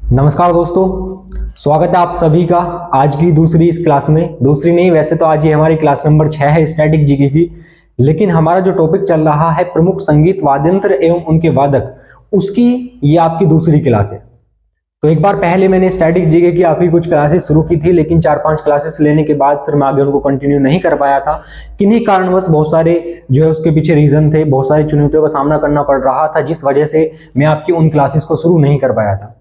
नमस्कार दोस्तों, स्वागत है आप सभी का आज की दूसरी इस क्लास में। दूसरी नहीं, वैसे तो आज ये हमारी क्लास नंबर 6 है स्टैटिक जीके की, लेकिन हमारा जो टॉपिक चल रहा है प्रमुख संगीत वाद्यंत्र एवं उनके वादक, उसकी ये आपकी दूसरी क्लास है। तो एक बार पहले मैंने स्टैटिक जीके की आपकी कुछ क्लासेस शुरू की थी, लेकिन 4-5 क्लासेस लेने के बाद फिर मैं आगे उनको कंटिन्यू नहीं कर पाया था। किन्हीं कारणवश बहुत सारे जो है उसके पीछे रीजन थे, बहुत सारी चुनौतियों का सामना करना पड़ रहा था, जिस वजह से मैं आपकी उन क्लासेस को शुरू नहीं कर पाया था।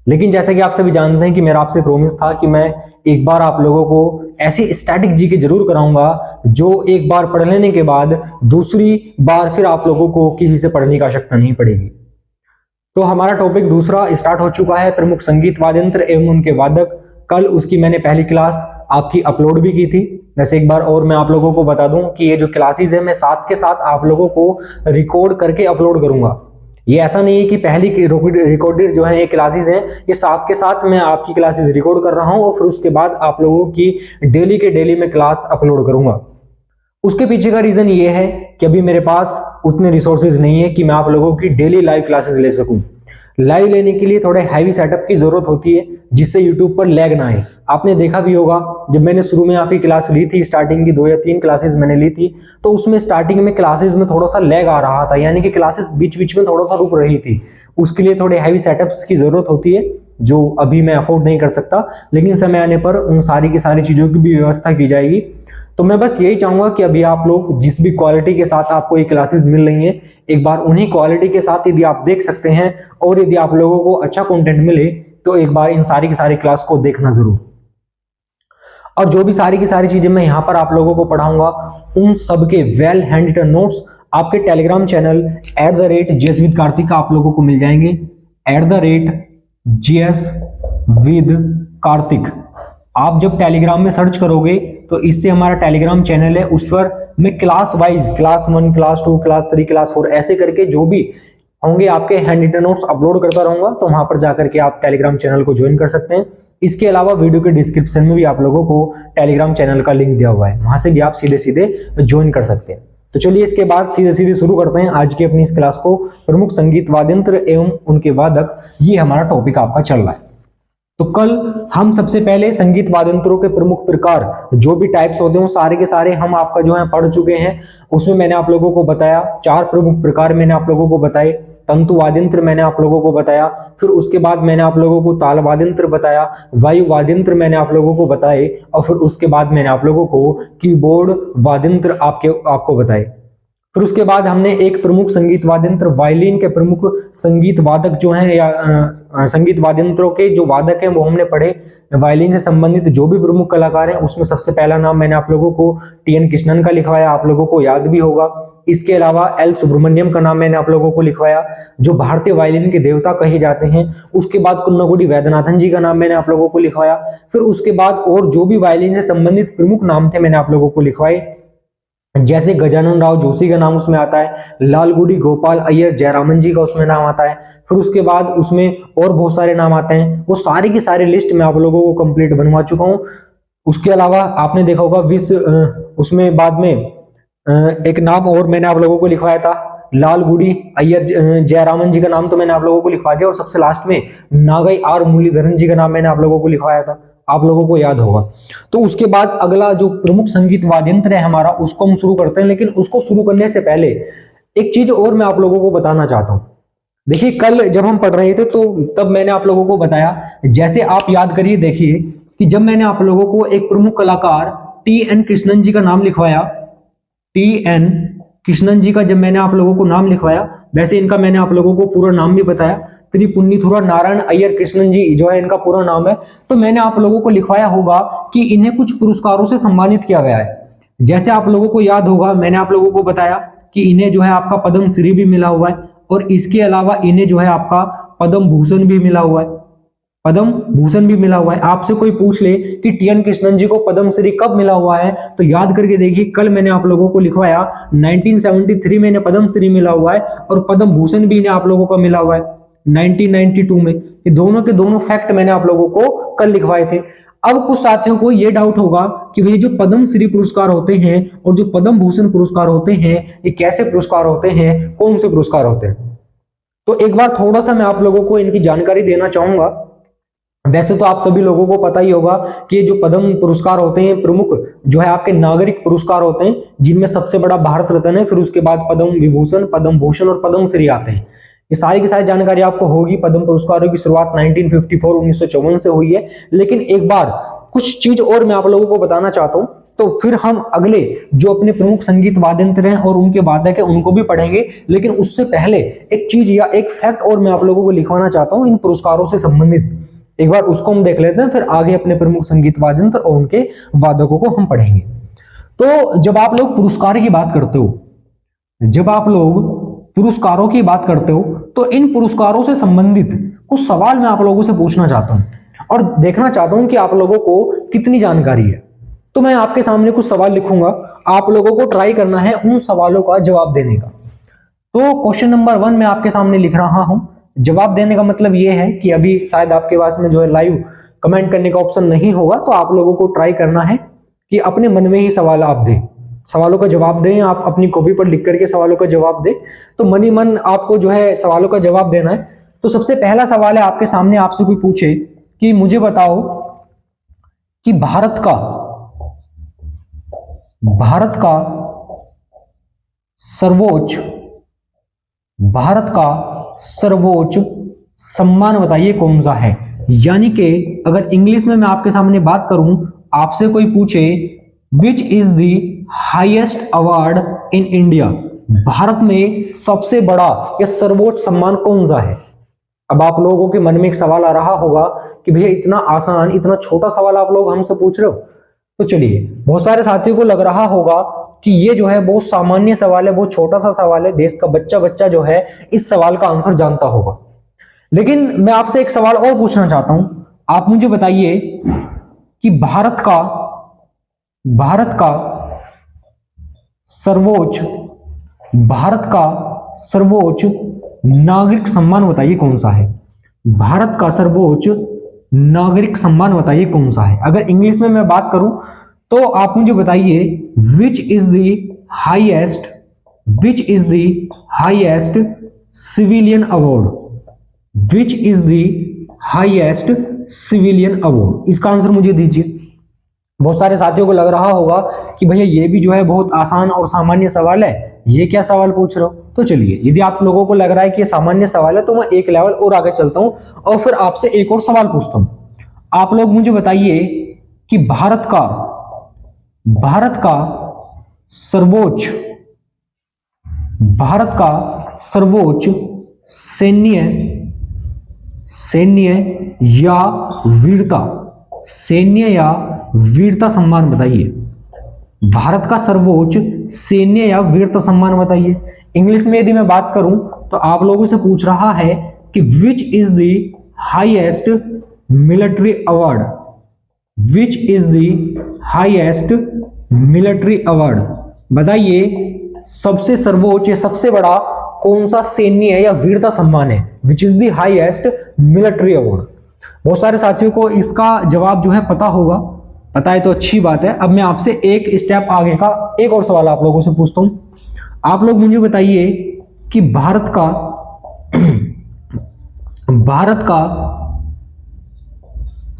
लेकिन जैसा कि आप सभी जानते हैं कि मेरा आपसे प्रॉमिस था कि मैं एक बार आप लोगों को ऐसी स्टैटिक जीके जरूर कराऊंगा जो एक बार पढ़ लेने के बाद दूसरी बार फिर आप लोगों को किसी से पढ़ने की आवश्यकता नहीं पड़ेगी। तो हमारा टॉपिक दूसरा स्टार्ट हो चुका है, प्रमुख संगीत वाद्यंत्र एवं उनके वादक। कल उसकी मैंने पहली क्लास आपकी अपलोड भी की थी। वैसे एक बार और मैं आप लोगों को बता दूं कि ये जो क्लासेस है मैं साथ के साथ आप लोगों को रिकॉर्ड करके अपलोड करूंगा। ये ऐसा नहीं है कि पहली रिकॉर्डेड जो है ये क्लासेस हैं, ये साथ के साथ मैं आपकी क्लासेस रिकॉर्ड कर रहा हूं और फिर उसके बाद आप लोगों की डेली के डेली में क्लास अपलोड करूंगा। उसके पीछे का रीजन ये है कि अभी मेरे पास उतने रिसोर्सेज नहीं है कि मैं आप लोगों की डेली लाइव क्लासेस ले सकूं। लाइव लेने के लिए थोड़े हैवी सेटअप की जरूरत होती है, जिससे यूट्यूब पर लैग ना आए। आपने देखा भी होगा, जब मैंने शुरू में आपकी क्लास ली थी, स्टार्टिंग की 2 या 3 क्लासेस मैंने ली थी, तो उसमें स्टार्टिंग में क्लासेस में थोड़ा सा लैग आ रहा था, यानी कि क्लासेस बीच बीच में थोड़ा सा रुक रही थी। उसके लिए थोड़े हैवी सेटअप्स की जरूरत होती है, जो अभी मैं अफोर्ड नहीं कर सकता, लेकिन समय आने पर उन सारी की सारी चीजों की भी व्यवस्था की जाएगी। तो मैं बस यही चाहूंगा कि अभी आप लोग जिस भी क्वालिटी के साथ आपको ये क्लासेस मिल रही हैं, एक बार उन्हीं क्वालिटी के साथ यदि आप देख सकते हैं और यदि आप लोगों को अच्छा कंटेंट मिले तो एक बार इन सारी की सारी क्लास को देखना जरूर। और जो भी सारी की सारी चीजें मैं यहां पर आप लोगों को पढ़ाऊंगा, उन सबके वेल हैंड रिटन नोट्स आपके Telegram channel @GS with Kartik आप लोगों को मिल जाएंगे। @GS with कार्तिक आप जब टेलीग्राम में सर्च करोगे तो इससे हमारा टेलीग्राम चैनल है, उस पर मैं class wise class 1, class 2, class 3, class 4 ऐसे करके जो भी होंगे आपके हैंड रिटन नोट्स अपलोड करता रहूंगा। तो वहां पर जाकर के आप टेलीग्राम चैनल को ज्वाइन कर सकते हैं। इसके अलावा वीडियो के डिस्क्रिप्शन में भी आप लोगों को टेलीग्राम चैनल का लिंक दिया हुआ है, वहां से भी आप सीधे सीधे ज्वाइन कर सकते हैं। तो चलिए इसके बाद सीधे सीधे शुरू करते हैं आज की अपनी इस क्लास को। प्रमुख संगीत वाद्यंत्र एवं उनके वादक, ये हमारा टॉपिक आपका चल रहा है। तो कल हम सबसे पहले संगीत वाद्यंत्रों के प्रमुख प्रकार, जो भी टाइप्स होते हैं वो सारे के सारे हम आपका जो है पढ़ चुके हैं। उसमें मैंने आप लोगों को बताया 4 प्रमुख प्रकार मैंने आप लोगों को बताए। तंतु वाद्यंत्र मैंने आप लोगों को बताया, फिर उसके बाद मैंने आप लोगों को ताल वाद्यंत्र बताया, वायु वाद्यंत्र मैंने आप लोगों को बताए, और फिर उसके बाद मैंने आप लोगों को कीबोर्ड वाद्यंत्र आपको बताए। फिर उसके बाद हमने एक प्रमुख संगीत वाद्यंत्र वायलिन के प्रमुख संगीत वादक जो हैं या संगीत वाद्यंत्रों के जो वादक हैं वो हमने पढ़े। वायलिन से संबंधित जो भी प्रमुख कलाकार हैं उसमें सबसे पहला नाम मैंने आप लोगों को TN कृष्णन का लिखवाया, आप लोगों को याद भी होगा। इसके अलावा L सुब्रमण्यम का नाम मैंने आप लोगों को लिखवाया, जो भारतीय वायलिन के देवता कहे जाते हैं। उसके बाद कुन्नागुडी वैद्यनाथन जी का नाम मैंने आप लोगों को लिखवाया। फिर उसके बाद और जो भी वायलिन से संबंधित प्रमुख नाम थे मैंने आप लोगों को लिखवाए, जैसे गजानन राव जोशी का नाम उसमें आता है, लालगुडी गोपाल अय्यर जयरामन जी का उसमें नाम आता है। फिर उसके बाद उसमें और बहुत सारे नाम आते हैं, वो सारी की सारी लिस्ट मैं आप लोगों को कंप्लीट बनवा चुका हूं। उसके अलावा आपने देखा होगा उसमें बाद में एक नाम और मैंने आप लोगों को लिखवाया था, लालगुडी अय्यर जयरामन जी का नाम तो मैंने आप लोगों को लिखवा दिया, और सबसे लास्ट में नागई R मुरलीधरन जी का नाम मैंने आप लोगों को लिखवाया था, आप लोगों को याद होगा। तो उसके बाद अगला जो प्रमुख संगीत वाद्यंत्र है हमारा, उसको हम शुरू करते हैं। लेकिन उसको शुरू करने से पहले एक चीज और मैं आप लोगों को बताना चाहता हूं। देखिए, कल जब हम पढ़ रहे थे तो तब मैंने आप लोगों को बताया, जैसे आप याद करिए, देखिए कि जब मैंने आप लोगों को एक प्रमुख कलाकार TN कृष्णन जी का नाम लिखवाया, TN कृष्णन जी का जब मैंने आप लोगों को नाम लिखवाया, वैसे इनका मैंने आप लोगों को पूरा नाम भी बताया, त्रिपुन्नीथुरा नारायण अय्यर कृष्णन जी जो है इनका पूरा नाम है। तो मैंने आप लोगों को लिखवाया होगा कि इन्हें कुछ पुरस्कारों से सम्मानित किया गया है। जैसे आप लोगों को याद होगा, मैंने आप लोगों को बताया कि इन्हें जो है आपका पद्म श्री भी मिला हुआ है, और इसके अलावा इन्हें जो है आपका पद्म भूषण भी मिला हुआ है, पद्म भूषण भी मिला हुआ है। आपसे कोई पूछ ले कि TN कृष्णन जी को पद्म श्री कब मिला हुआ है, तो याद करके देखिए, कल मैंने आप लोगों को लिखवाया 1973 में इन्हें पद्म श्री मिला हुआ है, और पद्म भूषण भी इन्हें आप लोगों को मिला हुआ है 1992 में। ये दोनों के दोनों फैक्ट मैंने आप लोगों को कल लिखवाए थे। अब कुछ साथियों को यह डाउट होगा कि भाई जो पद्म श्री पुरस्कार होते हैं और जो पद्म भूषण पुरस्कार होते हैं, ये कैसे पुरस्कार होते हैं, कौन से पुरस्कार होते हैं। तो एक बार थोड़ा सा मैं आप लोगों को इनकी जानकारी देना चाहूंगा। वैसे तो आप सभी लोगों को पता ही होगा कि ये जो पद्म पुरस्कार होते हैं प्रमुख जो है आपके नागरिक पुरस्कार होते हैं, जिनमें सबसे बड़ा भारत रत्न है, फिर उसके बाद पद्म विभूषण, पद्म भूषण और पद्म श्री आते हैं। ये सारी की सारी जानकारी आपको होगी। पद्म पुरस्कारों की शुरुआत 1954 से हुई है। लेकिन एक बार कुछ चीज और मैं आप लोगों को बताना चाहता हूं, तो फिर हम अगले जो अपने प्रमुख संगीत वाद्य यंत्र हैं और उनके वादक है उनको भी पढ़ेंगे। लेकिन उससे पहले एक चीज या एक फैक्ट और मैं आप लोगों को लिखवाना चाहता हूं इन पुरस्कारों से संबंधित। एक बार उसको हम देख लेते हैं, फिर आगे अपने प्रमुख संगीत वाद्य यंत्र और उनके वादकों को हम पढ़ेंगे। तो जब आप लोग पुरस्कार की बात करते हो, जब आप लोग पुरस्कारों की बात करते हो, तो इन पुरस्कारों से संबंधित कुछ सवाल मैं आप लोगों से पूछना चाहता हूं और देखना चाहता हूं कि आप लोगों को कितनी जानकारी है। तो मैं आपके सामने कुछ सवाल लिखूंगा, आप लोगों को ट्राई करना है उन सवालों का जवाब देने का। तो क्वेश्चन नंबर 1 मैं आपके सामने लिख रहा हूं। जवाब देने का मतलब यह है कि अभी शायद आपके पास में जो है लाइव कमेंट करने का ऑप्शन नहीं होगा, तो आप लोगों को ट्राई करना है कि अपने मन में ही सवाल आप दें, सवालों का जवाब दें। आप अपनी कॉपी पर लिख करके सवालों का जवाब दें। तो मन ही मन आपको जो है सवालों का जवाब देना है। तो सबसे पहला सवाल है आपके सामने, आपसे कोई पूछे कि मुझे बताओ कि भारत का सर्वोच्च सम्मान बताइए कौन सा है। यानी कि अगर इंग्लिश में मैं आपके सामने बात करूं, आपसे कोई पूछे which is the highest award in India, Bharat में सबसे बड़ा या सर्वोच्च सम्मान कौन सा है। अब आप लोगों के मन में एक सवाल आ रहा होगा कि भैया इतना आसान, इतना छोटा सवाल आप लोग हमसे पूछ रहे हो। तो चलिए, बहुत सारे साथियों को लग रहा होगा कि ये जो है बहुत सामान्य सवाल है, बहुत छोटा सा सवाल है, देश का बच्चा जो है इस सवाल का आंसर जानता होगा। लेकिन मैं आपसे एक सवाल और पूछना चाहता हूं। आप मुझे बताइए कि भारत का सर्वोच्च नागरिक सम्मान बताइए कौन सा है। भारत का सर्वोच्च नागरिक सम्मान बताइए कौन सा है। अगर इंग्लिश में मैं बात करूं तो आप मुझे बताइए which is the highest civilian award, which is the highest civilian award. इसका आंसर मुझे दीजिए। बहुत सारे साथियों को लग रहा होगा कि भैया ये भी जो है बहुत आसान और सामान्य सवाल है, ये क्या सवाल पूछ रहे हो। तो चलिए, यदि आप लोगों को लग रहा है कि ये सामान्य सवाल है तो मैं एक लेवल और आगे चलता हूं और फिर आपसे एक और सवाल पूछता हूं। आप लोग मुझे बताइए कि भारत का सर्वोच्च सैन्य या वीरता सम्मान बताइए। भारत का सर्वोच्च सैन्य या वीरता सम्मान बताइए। इंग्लिश में यदि मैं बात करूं तो आप लोगों से पूछ रहा है कि which is the highest military award, which is the highest military award. बताइए सबसे सर्वोच्च, सबसे बड़ा कौन सा सैन्य या वीरता सम्मान है, which is the highest military award. बहुत सारे साथियों को इसका जवाब जो है पता होगा, पता है तो अच्छी बात है। अब मैं आपसे एक स्टेप आगे का एक और सवाल आप लोगों से पूछता हूं। आप लोग मुझे बताइए कि भारत का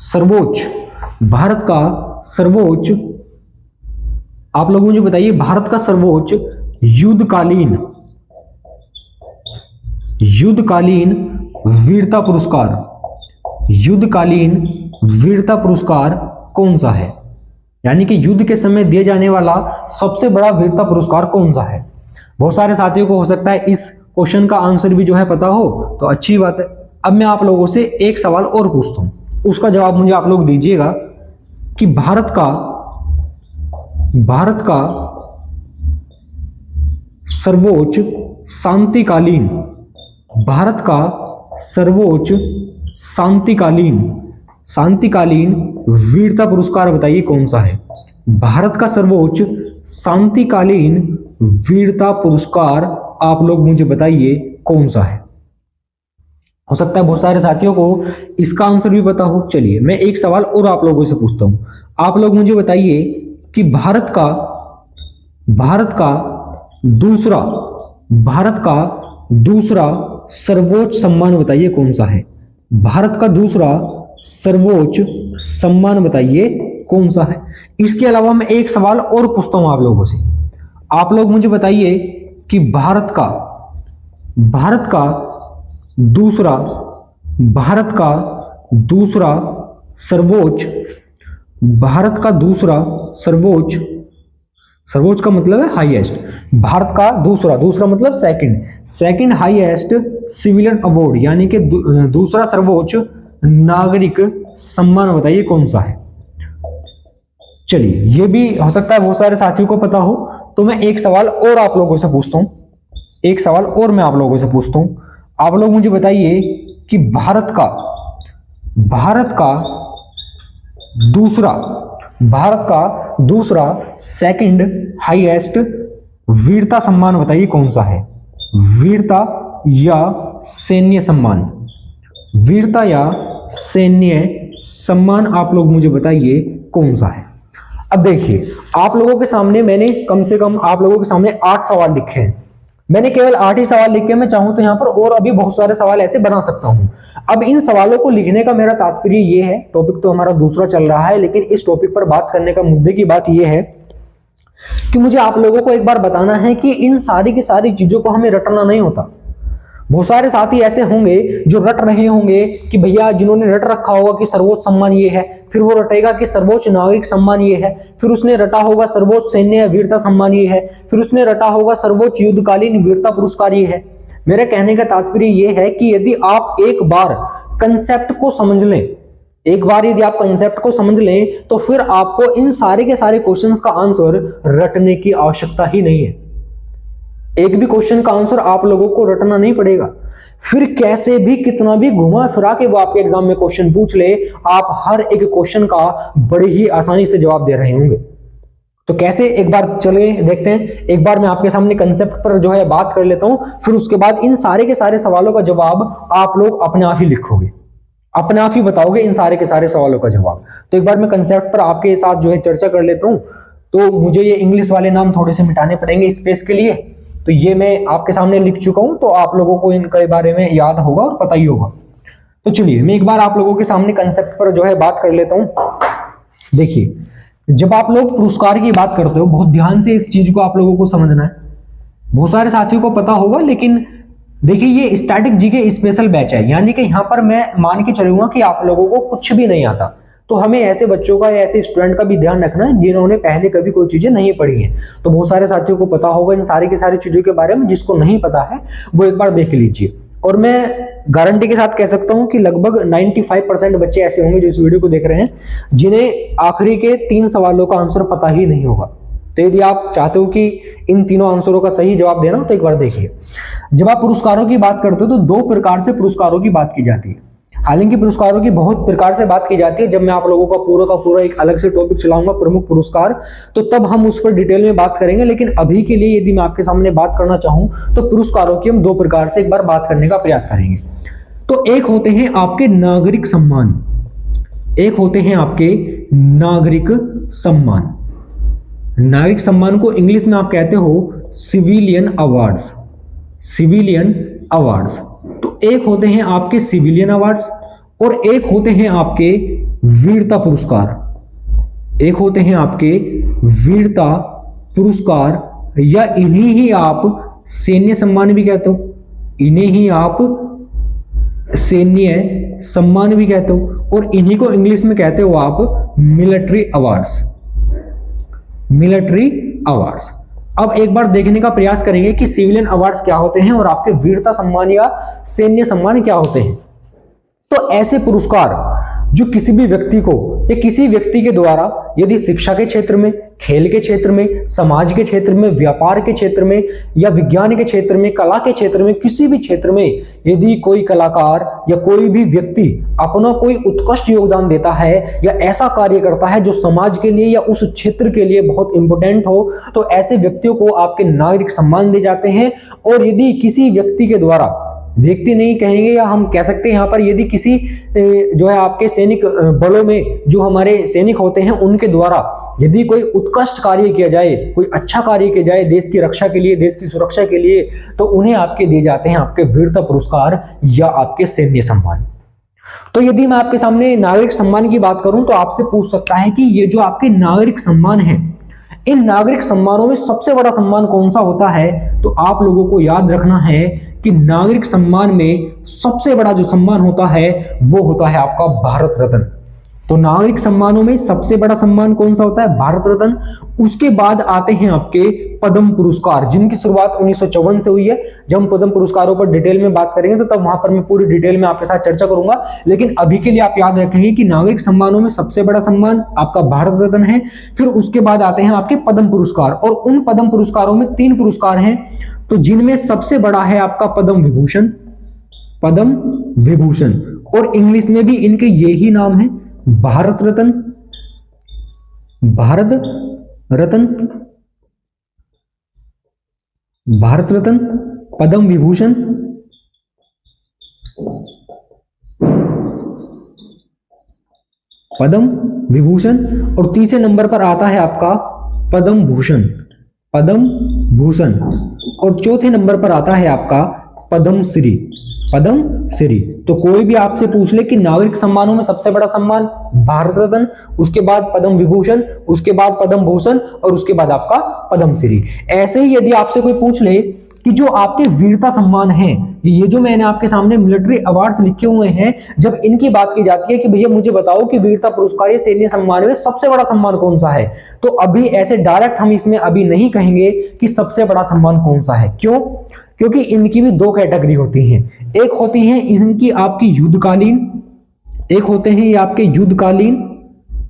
सर्वोच्च आप लोग मुझे बताइए भारत का सर्वोच्च युद्धकालीन वीरता पुरस्कार कौन सा है। यानी कि युद्ध के समय दिए जाने वाला सबसे बड़ा वीरता पुरस्कार कौन सा है। बहुत सारे साथियों को हो सकता है इस क्वेश्चन का आंसर भी जो है पता हो, तो अच्छी बात है। अब मैं आप लोगों से एक सवाल और पूछता हूं, उसका जवाब मुझे आप लोग दीजिएगा कि भारत का सर्वोच्च शांतिकालीन वीरता पुरस्कार बताइए कौन सा है। भारत का सर्वोच्च शांतिकालीन वीरता पुरस्कार आप लोग मुझे बताइए कौन सा है। हो सकता है बहुत सारे साथियों को इसका आंसर भी पता हो। चलिए, मैं एक सवाल और आप लोगों से पूछता हूं। आप लोग मुझे बताइए कि भारत का दूसरा सर्वोच्च सम्मान बताइए कौन सा है। भारत का दूसरा सर्वोच्च सम्मान बताइए कौन सा है। इसके अलावा मैं एक सवाल और पूछता हूं आप लोगों से। आप लोग मुझे बताइए कि भारत का दूसरा सर्वोच्च सर्वोच्च का मतलब है हाईएस्ट। भारत का दूसरा मतलब सेकंड हाईएस्ट सिविलियन अवार्ड यानी कि दूसरा सर्वोच्च नागरिक सम्मान बताइए कौन सा है। चलिए, ये भी हो सकता है बहुत सारे साथियों को पता हो, तो मैं एक सवाल और आप लोगों से पूछता हूं। आप लोग मुझे बताइए कि भारत का दूसरा सेकंड हाईएस्ट वीरता सम्मान बताइए कौन सा है। वीरता या सैन्य सम्मान आप लोग मुझे बताइए कौन सा है। अब देखिए, आप लोगों के सामने मैंने कम से कम आप लोगों के सामने 8 सवाल लिखे हैं। मैंने केवल 8 ही सवाल लिखे, मैं चाहूं तो यहां पर और अभी बहुत सारे सवाल ऐसे बना सकता हूं। अब इन सवालों को लिखने का मेरा तात्पर्य ये है, टॉपिक तो हमारा दूसरा चल रहा है, लेकिन इस टॉपिक पर बात करने का मुद्दे की बात यह है कि मुझे आप लोगों को एक बार बताना है कि इन सारी की सारी चीजों को हमें रटना नहीं होता। बहुत सारे साथी ऐसे होंगे जो रट रहे होंगे कि भैया, जिन्होंने रट रखा होगा कि सर्वोच्च सम्मान ये है, फिर वो रटेगा कि सर्वोच्च नागरिक सम्मान ये है, फिर उसने रटा होगा सर्वोच्च सैन्य वीरता सम्मान ये है, फिर उसने रटा होगा सर्वोच्च युद्धकालीन वीरता पुरस्कार ये है। मेरे कहने का तात्पर्य ये है कि यदि आप एक बार कंसेप्ट को समझ लें, तो फिर आपको इन सारे के सारे क्वेश्चंस का आंसर रटने की आवश्यकता ही नहीं है। एक भी क्वेश्चन का आंसर आप लोगों को रटना नहीं पड़ेगा। फिर कैसे भी कितना भी घुमा फिरा के वो आपके एग्जाम में क्वेश्चन पूछ ले, आप हर एक क्वेश्चन का बड़ी ही आसानी से जवाब दे रहे होंगे। तो कैसे, एक बार चलिए देखते हैं। एक बार मैं आपके सामने कंसेप्ट पर जो है बात कर लेता हूं, फिर उसके बाद इन सारे के सारे सवालों का जवाब आप लोग अपने आप ही लिखोगे, अपने आप ही बताओगे इन सारे के सारे सवालों का जवाब। तो एक बार मैं कंसेप्ट पर आपके साथ जो है चर्चा कर लेता हूं। तो मुझे ये इंग्लिश वाले नाम थोड़े से मिटाने पड़ेंगे स्पेस के लिए, तो ये मैं आपके सामने लिख चुका हूं, तो आप लोगों को इनके बारे में याद होगा और पता ही होगा। तो चलिए, मैं एक बार आप लोगों के सामने कंसेप्ट पर जो है बात कर लेता हूं। देखिए, जब आप लोग पुरस्कार की बात करते हो, बहुत ध्यान से इस चीज को आप लोगों को समझना है। बहुत सारे साथियों को पता होगा, लेकिन देखिए, ये स्टैटिक जीके स्पेशल बैच है, यानी कि यहां पर मैं मान के चलूंगा कि आप लोगों को कुछ भी नहीं आता। तो हमें ऐसे बच्चों का या ऐसे स्टूडेंट का भी ध्यान रखना है जिन्होंने पहले कभी कोई चीजें नहीं पढ़ी हैं। तो बहुत सारे साथियों को पता होगा इन सारी की सारी चीजों के बारे में, जिसको नहीं पता है वो एक बार देख लीजिए। और मैं गारंटी के साथ कह सकता हूं कि लगभग 95% बच्चे ऐसे होंगे जो इस वीडियो को देख रहे हैं, जिन्हें आखिरी के 3 सवालों का आंसर पता ही नहीं होगा। तो यदि आप चाहते हो कि इन तीनों आंसरों का सही जवाब देना, तो एक बार देखिए। जब आप पुरस्कारों की बात करते हो तो 2 प्रकार से पुरस्कारों की बात की जाती है। हालांकि पुरस्कारों की बहुत प्रकार से बात की जाती है। जब मैं आप लोगों का पूरा एक अलग से टॉपिक चलाऊंगा, प्रमुख पुरस्कार, तो तब हम उस पर डिटेल में बात करेंगे। लेकिन अभी के लिए यदि मैं आपके सामने बात करना चाहूं, तो पुरस्कारों की हम 2 प्रकार से एक बार बात करने का प्रयास करेंगे। तो एक होते हैं आपके नागरिक सम्मान, नागरिक सम्मान को इंग्लिश में आप कहते हो सिविलियन अवार्ड्स। तो एक होते हैं आपके सिविलियन अवार्ड्स और एक होते हैं आपके वीरता पुरस्कार, या इन्हीं ही आप सैन्य सम्मान भी कहते हो, और इन्हीं को इंग्लिश में कहते हो आप मिलिट्री अवार्ड्स। अब एक बार देखने का प्रयास करेंगे कि सिविलियन अवार्ड्स क्या होते हैं और आपके वीरता सम्मान या सैन्य सम्मान क्या होते हैं। तो ऐसे पुरस्कार जो किसी भी व्यक्ति को या किसी व्यक्ति के द्वारा यदि शिक्षा के क्षेत्र में, खेल के क्षेत्र में, समाज के क्षेत्र में, व्यापार के क्षेत्र में, या विज्ञान के क्षेत्र में, कला के क्षेत्र में, किसी भी क्षेत्र में यदि कोई कलाकार या कोई भी व्यक्ति अपना कोई उत्कृष्ट योगदान देता है या ऐसा कार्य करता है जो समाज के लिए या उस क्षेत्र के लिए बहुत इंपॉर्टेंट हो, तो ऐसे व्यक्तियों को आपके नागरिक सम्मान दिए जाते हैं। और यदि किसी व्यक्ति के द्वारा, व्यक्ति नहीं कहेंगे, या हम कह सकते हैं यहाँ पर, यदि किसी जो है आपके सैनिक बलों में जो हमारे सैनिक होते हैं उनके द्वारा यदि कोई उत्कृष्ट कार्य किया जाए, कोई अच्छा कार्य किया जाए देश की रक्षा के लिए, देश की सुरक्षा के लिए, तो उन्हें आपके दिए जाते हैं आपके वीरता पुरस्कार या आपके सैन्य सम्मान। तो यदि मैं आपके सामने नागरिक सम्मान की बात करूं तो आपसे पूछ सकता है कि ये जो आपके नागरिक सम्मान है, इन नागरिक सम्मानों में सबसे बड़ा सम्मान कौन सा होता है? तो आप लोगों को याद रखना है कि नागरिक सम्मान में सबसे बड़ा जो सम्मान होता है वो होता है आपका भारत रत्न। तो नागरिक सम्मानों में सबसे बड़ा सम्मान कौन सा होता है? भारत रत्न। उसके बाद आते हैं आपके पद्म पुरस्कार, जिनकी शुरुआत 1954 से हुई है। जब हम पद्म पुरस्कारों पर डिटेल में बात करेंगे तो तब वहां पर मैं पूरी डिटेल में आपके साथ चर्चा करूंगा, लेकिन अभी के लिए आप याद रखेंगे कि नागरिक सम्मानों में सबसे बड़ा सम्मान आपका भारत रत्न है। फिर उसके बाद आते हैं आपके पद्म पुरस्कार, और उन पद्म पुरस्कारों में 3 पुरस्कार हैं, तो जिनमें सबसे बड़ा है आपका पद्म विभूषण, पद्म विभूषण, और इंग्लिश में भी इनके यही नाम है, भारत रत्न, भारत रत्न, भारत रत्न, पद्म विभूषण, पद्म विभूषण, और तीसरे नंबर पर आता है आपका पद्म भूषण, पद्म भूषण, और चौथे नंबर पर आता है आपका पद्म श्री, पद्म श्री। तो कोई भी आपसे पूछ ले कि नागरिक सम्मानों में सबसे बड़ा सम्मान भारत रत्न, उसके बाद पद्म विभूषण, उसके बाद पद्म भूषण, और उसके बाद आपका पद्म श्री। ऐसे ही यदि आपसे कोई पूछ ले कि जो आपके वीरता सम्मान हैं, ये जो मैंने आपके सामने मिलिट्री अवार्ड्स लिखे हुए हैं, जब इनकी बात की जाती है कि भैया मुझे बताओ कि वीरता पुरस्कार या सैन्य सम्मान में सबसे बड़ा सम्मान कौन सा है, तो अभी ऐसे डायरेक्ट हम इसमें अभी नहीं कहेंगे कि सबसे बड़ा सम्मान कौन सा है। क्यों? क्योंकि इनकी भी 2 कैटेगरी होती हैं। एक होती है इनकी आपकी युद्धकालीन, एक होते हैं ये आपके युद्धकालीन,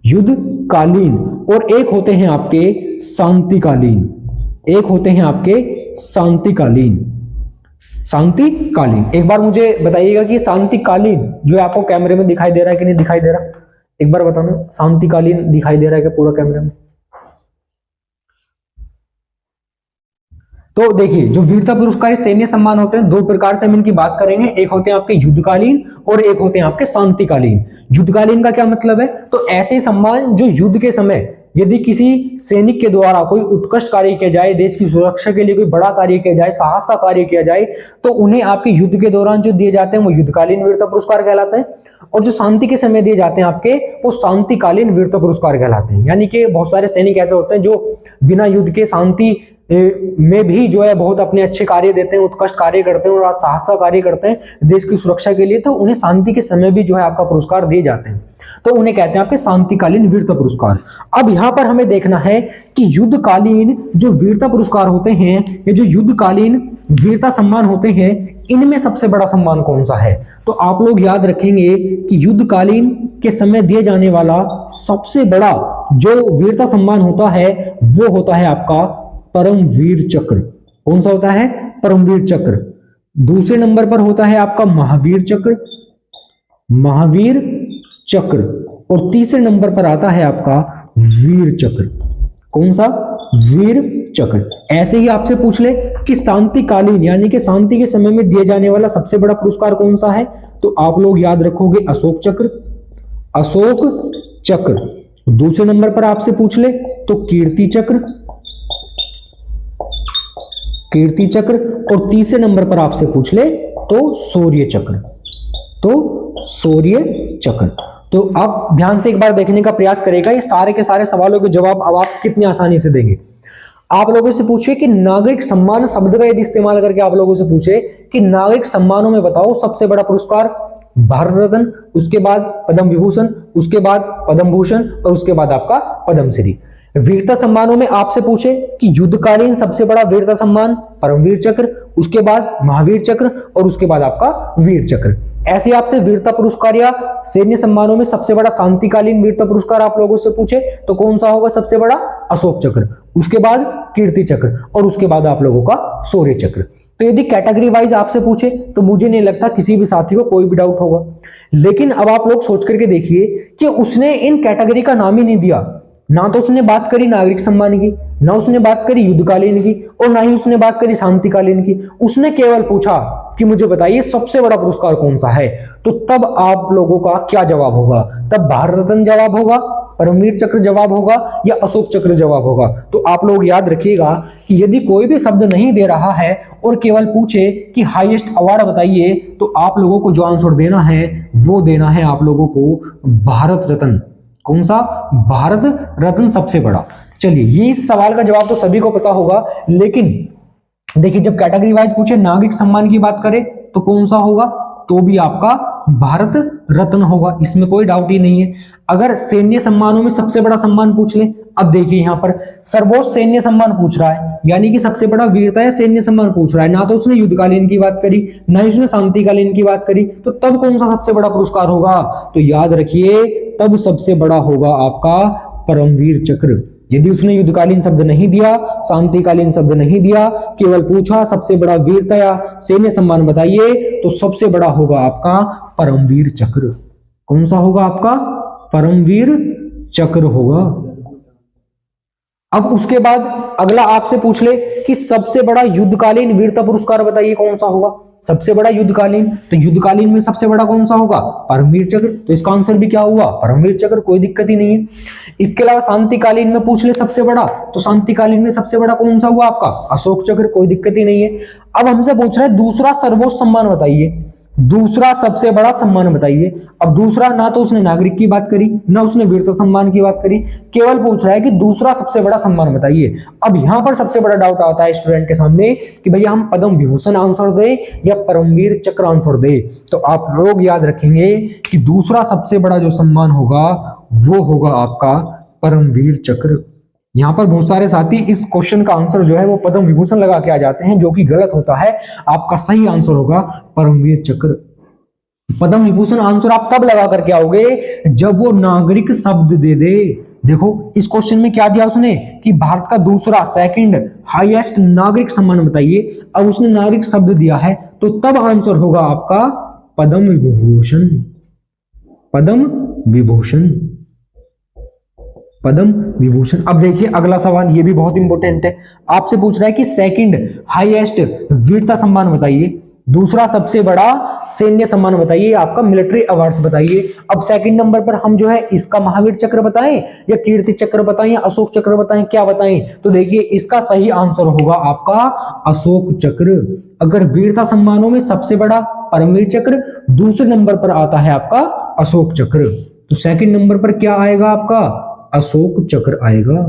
युद्धकालीन, और एक होते हैं आपके शांतिकालीन, एक होते हैं आपके शांतिकालीन, शांतिकालीन। एक बार मुझे बताइएगा कि शांतिकालीन जो आपको कैमरे में दिखाई दे रहा है कि नहीं दिखाई दे रहा, एक बार बताना, शांतिकालीन दिखाई दे रहा है क्या पूरा कैमरे में? तो देखिए, जो वीरता पुरस्कार सैन्य सम्मान होते हैं, 2 प्रकार से हम इनकी बात करेंगे। एक होते हैं आपके युद्धकालीन और एक होते हैं आपके शांतिकालीन। युद्धकालीन का क्या मतलब है? तो ऐसे सम्मान जो युद्ध के समय यदि किसी सैनिक के द्वारा कोई उत्कृष्ट कार्य किया जाए, देश की सुरक्षा के लिए कोई बड़ा कार्य किया जाए, साहस का कार्य किया जाए, तो उन्हें आपके युद्ध के दौरान जो दिए जाते हैं वो युद्धकालीन वीरता पुरस्कार कहलाते हैं, और जो शांति के समय दिए जाते हैं आपके, वो शांतिकालीन वीरता पुरस्कार कहलाते हैं। यानी कि बहुत सारे सैनिक ऐसे होते हैं जो बिना युद्ध के शांति में भी जो है बहुत अपने अच्छे कार्य देते हैं, उत्कृष्ट कार्य करते हैं और साहस का कार्य करते हैं देश की सुरक्षा के लिए, तो उन्हें शांति के समय भी जो है आपका पुरस्कार दिए जाते हैं, तो उन्हें कहते हैं आपके शांतिकालीन वीरता पुरस्कार। अब यहां पर हमें देखना है कि युद्धकालीन जो वीरता पुरस्कार होते हैं, ये जो युद्धकालीन वीरता सम्मान होते हैं, इनमें सबसे बड़ा सम्मान कौन सा है? तो आप लोग याद रखेंगे कि युद्धकालीन के समय दिए जाने वाला सबसे बड़ा जो वीरता सम्मान होता है वो होता है आपका परमवीर चक्र। कौन सा होता है? परमवीर चक्र। दूसरे नंबर पर होता है आपका महावीर चक्र, महावीर चक्र, और तीसरे नंबर पर आता है आपका वीर चक्र। कौन सा? वीर चक्र। ऐसे ही आपसे पूछ ले कि शांतिकालीन यानी कि शांति के समय में दिए जाने वाला सबसे बड़ा पुरस्कार कौन सा है, तो आप लोग याद रखोगे अशोक चक्र, अशोक चक्र। दूसरे नंबर पर आपसे पूछ ले तो कीर्ति चक्र, कीर्ति चक्र, और तीसरे नंबर पर आपसे पूछ ले तो शौर्य चक्र, तो शौर्य चक्र। तो आप ध्यान से एक बार देखने का प्रयास करेगा, ये सारे के सारे सवालों के जवाब अब आप कितनी आसानी से देंगे। आप लोगों से पूछे कि नागरिक सम्मान शब्द का यदि इस्तेमाल करके आप लोगों से पूछे कि नागरिक सम्मानों में बताओ सबसे बड़ा पुरस्कार भारत रत्न, उसके बाद पद्म विभूषण, उसके बाद पद्म भूषण, और उसके बाद आपका पद्म श्री। वीरता सम्मानों में आपसे पूछे कि युद्धकालीन सबसे बड़ा वीरता सम्मान परमवीर चक्र, उसके बाद महावीर चक्र, और उसके बाद आपका वीर चक्र। ऐसे आपसे वीरता पुरस्कार या सैन्य सम्मानों में सबसे बड़ा शांतिकालीन वीरता पुरस्कार आप लोगों से पूछे तो कौन सा होगा सबसे बड़ा? अशोक चक्र, उसके बाद कीर्ति चक्र, और उसके बाद आप लोगों का शौर्य चक्र। तो यदि कैटेगरी वाइज आपसे पूछे तो मुझे नहीं लगता किसी भी साथी को कोई भी डाउट होगा। लेकिन अब आप लोग सोच करके देखिए कि उसने इन कैटेगरी का नाम ही नहीं दिया, ना तो उसने बात करी नागरिक सम्मान की, ना उसने बात करी युद्धकालीन की, और ना ही उसने बात करी शांतिकालीन की। उसने केवल पूछा कि मुझे बताइए सबसे बड़ा पुरस्कार कौन सा है, तो तब आप लोगों का क्या जवाब होगा? तब भारत रत्न जवाब होगा, परमवीर चक्र जवाब होगा, या अशोक चक्र जवाब होगा? तो आप लोग याद रखिएगा कि यदि कोई भी शब्द नहीं दे रहा है और केवल पूछे कि हाईएस्ट अवार्ड बताइए, तो आप लोगों को जो आंसर देना है वो देना है आप लोगों को भारत रत्न। कौन सा? भारत रत्न सबसे बड़ा। चलिए, ये इस सवाल का जवाब तो सभी को पता होगा, लेकिन देखिए जब कैटेगरी वाइज पूछे नागरिक सम्मान की बात करें तो कौन सा होगा? तो भी आपका भारत रत्न होगा, इसमें कोई डाउट ही नहीं है। अगर सैन्य सम्मानों में सबसे बड़ा सम्मान पूछ ले, अब देखिए यहां पर सर्वोच्च सैन्य सम्मान पूछ रहा है, यानी कि सबसे बड़ा वीरता या सैन्य सम्मान पूछ रहा है। ना तो उसने युद्धकालीन की बात करी, ना ही उसने शांतिकालीन की बात करी, तो तब कौन सा सबसे बड़ा पुरस्कार होगा? तो याद रखिए, तब सबसे बड़ा होगा आपका परमवीर चक्र। यदि उसने युद्धकालीन शब्द नहीं दिया, शांतिकालीन शब्द नहीं दिया, केवल पूछा सबसे बड़ा वीरता या सैन्य सम्मान बताइए, तो सबसे बड़ा होगा आपका परमवीर चक्र। कौन सा होगा आपका? परमवीर चक्र होगा। अब उसके बाद अगला आपसे पूछ ले कि सबसे बड़ा युद्धकालीन वीरता पुरस्कार बताइए कौन सा होगा? सबसे बड़ा युद्धकालीन, तो युद्धकालीन में सबसे बड़ा कौन सा होगा? परमवीर चक्र। तो इसका आंसर भी क्या हुआ? परमवीर चक्र, कोई दिक्कत ही नहीं है। इसके अलावा शांतिकालीन में पूछ ले सबसे बड़ा, तो शांतिकालीन में सबसे बड़ा कौन सा हुआ आपका? अशोक चक्र, कोई दिक्कत ही नहीं है। अब हमसे पूछ रहा है दूसरा सर्वोच्च सम्मान बताइए, दूसरा सबसे बड़ा सम्मान बताइए। अब दूसरा, ना तो उसने नागरिक की बात करी, ना उसने वीरता सम्मान की बात करी, केवल पूछ रहा है कि दूसरा सबसे बड़ा सम्मान बताइए। अब यहां पर सबसे बड़ा डाउट आता है स्टूडेंट के सामने कि भैया हम पद्म विभूषण आंसर दे या परमवीर चक्र आंसर दे। तो आप लोग याद रखेंगे कि दूसरा सबसे बड़ा जो सम्मान होगा वो होगा आपका परमवीर चक्र। यहां पर बहुत सारे साथी इस क्वेश्चन का आंसर जो है वो पद्म विभूषण लगा के आ जाते हैं, जो कि गलत होता है। आपका सही आंसर होगा परमवीर चक्र। पद्म विभूषण आंसर आप तब लगा करके आओगे जब वो नागरिक शब्द दे दे। देखो इस क्वेश्चन में क्या दिया उसने कि भारत का दूसरा सेकंड हाईएस्ट नागरिक सम्मान बताइए। अब उसने नागरिक शब्द दिया है, तो तब आंसर होगा आपका पद्म विभूषण। पद्म विभूषण, पद्म विभूषण। अब देखिए अगला सवाल, ये भी बहुत इंपॉर्टेंट है। आपसे पूछ रहा है कि सेकंड हाईएस्ट वीरता सम्मान बताइए, दूसरा सबसे बड़ा सैन्य सम्मान बताइए, आपका मिलिट्री अवार्ड्स बताइए। अब सेकंड नंबर पर हम जो है इसका महावीर चक्र बताएं या कीर्ति चक्र बताएं या अशोक चक्र बताएं, क्या बताएं? तो देखिए इसका सही आंसर होगा आपका अशोक चक्र। अगर वीरता सम्मानों में सबसे बड़ा परमवीर चक्र, दूसरे नंबर पर आता है आपका अशोक चक्र, तो सेकंड नंबर पर क्या आएगा आपका? अशोक चक्र आएगा,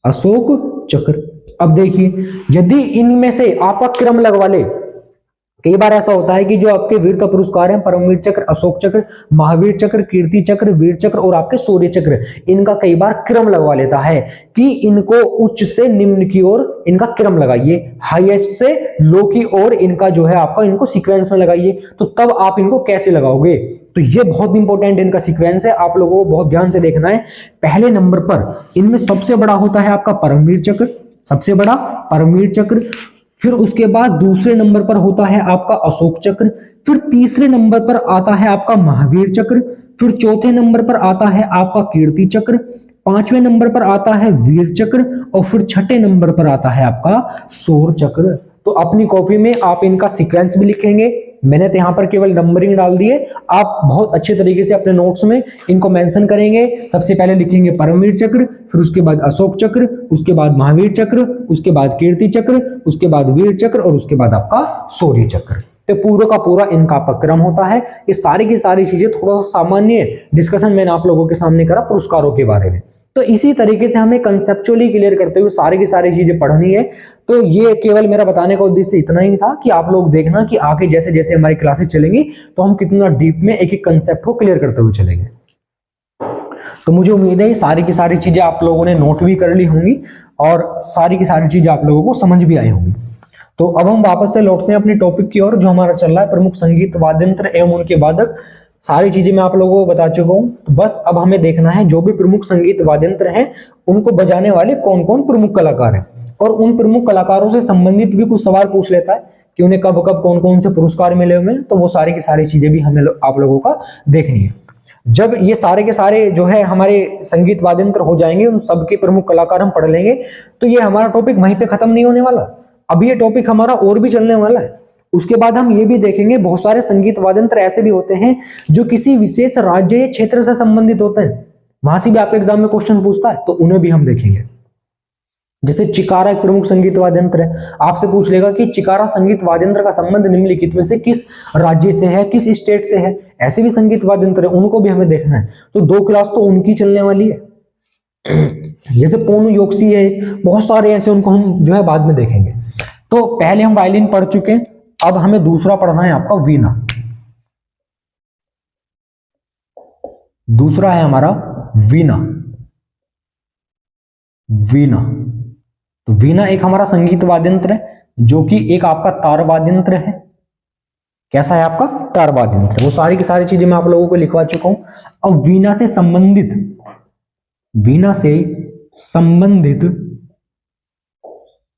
अशोक चक्र। अब देखिए यदि इनमें से आपका क्रम लगवा ले, कई बार ऐसा होता है कि जो आपके वीरता पुरस्कार हैं परमवीर चक्र, अशोक चक्र, महावीर चक्र, कीर्ति चक्र, वीर चक्र और आपके शौर्य चक्र, इनका कई बार क्रम लगवा लेता है कि इनको उच्च से निम्न की ओर इनका क्रम लगाइए, हाईएस्ट से लो की ओर इनका जो है आपका इनको सीक्वेंस में लगाइए। तो तब आप इनको कैसे लगाओगे? तो ये बहुत इंपॉर्टेंट इनका सीक्वेंस है, आप लोगों को बहुत ध्यान से देखना है। पहले नंबर पर इनमें सबसे बड़ा होता है आपका परमवीर चक्र, सबसे बड़ा परमवीर चक्र। फिर उसके बाद दूसरे नंबर पर होता है आपका अशोक चक्र, फिर तीसरे नंबर पर आता है आपका महावीर चक्र, फिर चौथे नंबर पर आता है आपका कीर्ति चक्र, पांचवें नंबर पर आता है वीर चक्र और फिर छठे नंबर पर आता है आपका शौर्य चक्र। तो अपनी कॉपी में आप इनका सीक्वेंस भी लिखेंगे, मैंने तो यहां पर केवल नंबरिंग डाल दिए, आप बहुत अच्छे तरीके से अपने नोट्स में इनको मेंशन करेंगे। सबसे पहले लिखेंगे परमवीर चक्र, फिर उसके बाद अशोक चक्र, उसके बाद महावीर चक्र, उसके बाद कीर्ति चक्र, उसके बाद वीर चक्र और उसके बाद आपका शौर्य चक्र। तो पूरा का पूरा इनका क्रम होता है। ये सारी की सारी चीजें थोड़ा सा सामान्य डिस्कशन मैंने आप लोगों के सामने करा पुरस्कारों के बारे में। तो इसी तरीके से हमें कंसेप्चुअली क्लियर करते हुए सारी की सारी चीजें पढ़नी है। तो ये केवल मेरा बताने का उद्देश्य इतना ही था कि आप लोग देखना कि आगे जैसे जैसे हमारी क्लासेस चलेंगी तो हम कितना डीप में एक एक कंसेप्ट को क्लियर करते हुए चलेंगे। तो मुझे उम्मीद है ये सारी की सारी चीजें आप लोगों ने नोट भी कर ली होंगी और सारी की सारी चीजें आप लोगों को समझ भी आई होंगी। तो अब हम वापस से लौटते हैं अपने टॉपिक की ओर, जो हमारा चल रहा है प्रमुख संगीत वाद्ययंत्र एवं उनके वादक। सारी चीजें मैं आप लोगों को बता चुका हूं, तो बस अब हमें देखना है जो भी प्रमुख संगीत वाद्ययंत्र हैं उनको बजाने वाले कौन कौन प्रमुख कलाकार हैं, और उन प्रमुख कलाकारों से संबंधित भी कुछ सवाल पूछ लेता है कि उन्हें कब कब कौन कौन से पुरस्कार मिले हुए हैं। तो वो सारी की सारी चीजें भी हमें आप लोगों का देखनी है। जब ये सारे के सारे जो है हमारे संगीत वाद्ययंत्र हो जाएंगे, उन सबके प्रमुख कलाकार हम पढ़ लेंगे, तो ये हमारा टॉपिक वहीं पे खत्म नहीं होने वाला। अब ये टॉपिक हमारा और भी चलने वाला है। उसके बाद हम ये भी देखेंगे बहुत सारे संगीत वाद्ययंत्र ऐसे भी होते हैं जो किसी विशेष राज्य या क्षेत्र से संबंधित होते हैं, वहां से भी आपके एग्जाम में क्वेश्चन पूछता है, तो उन्हें भी हम देखेंगे। जैसे चिकारा एक प्रमुख संगीत वाद्ययंत्र है, आपसे पूछ लेगा कि चिकारा संगीत वाद्ययंत्र का संबंध निम्नलिखित में से किस राज्य से है, किस स्टेट से है। ऐसे भी संगीत वाद्य यंत्र है, उनको भी हमें देखना है। तो 2 क्लास तो उनकी चलने वाली है, जैसे पोनु योक्सी है, बहुत सारे ऐसे, उनको हम जो है बाद में देखेंगे। तो पहले हम वायलिन पढ़ चुके हैं, अब हमें दूसरा पढ़ना है आपका वीणा। दूसरा है हमारा वीणा। वीणा, तो वीणा एक हमारा संगीत वाद्य यंत्र है, जो कि एक आपका तार वाद्य यंत्र है। कैसा है आपका? तार वाद्य यंत्र। वो सारी की सारी चीजें मैं आप लोगों को लिखवा चुका हूं। अब वीणा से संबंधित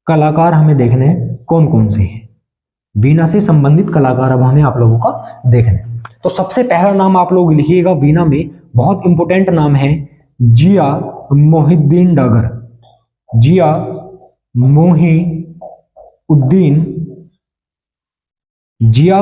कलाकार हमें देखने हैं कौन कौन से हैं। वीणा से संबंधित कलाकार अब हमें आप लोगों का देखने हैं। तो सबसे पहला नाम आप लोग लिखिएगा वीणा में, बहुत इंपॉर्टेंट नाम है, जिया मोहिउद्दीन डागर। जिया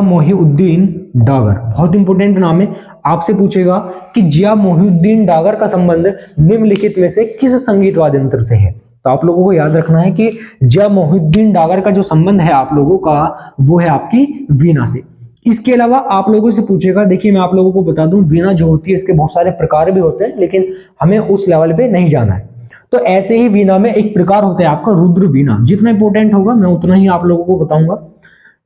मोहिउद्दीन डागर, बहुत इंपॉर्टेंट नाम है। आपसे पूछेगा कि जिया मोहिउद्दीन डागर का संबंध निम्नलिखित में से किस संगीत वाद्य यंत्र से है? तो आप लोगों को याद रखना है कि जिया मोहिउद्दीन डागर का जो संबंध है आप लोगों का, वो है आपकी वीणा से। इसके अलावा आप लोगों से पूछेगा, देखिए मैं आप लोगों को बता दूं, वीणा जो होती है इसके बहुत सारे प्रकार भी होते हैं, लेकिन हमें उस लेवल पे नहीं जाना है। तो ऐसे ही वीणा में एक प्रकार होता है आपका रुद्र वीणा। जितना इंपॉर्टेंट होगा मैं उतना ही आप लोगों को बताऊंगा।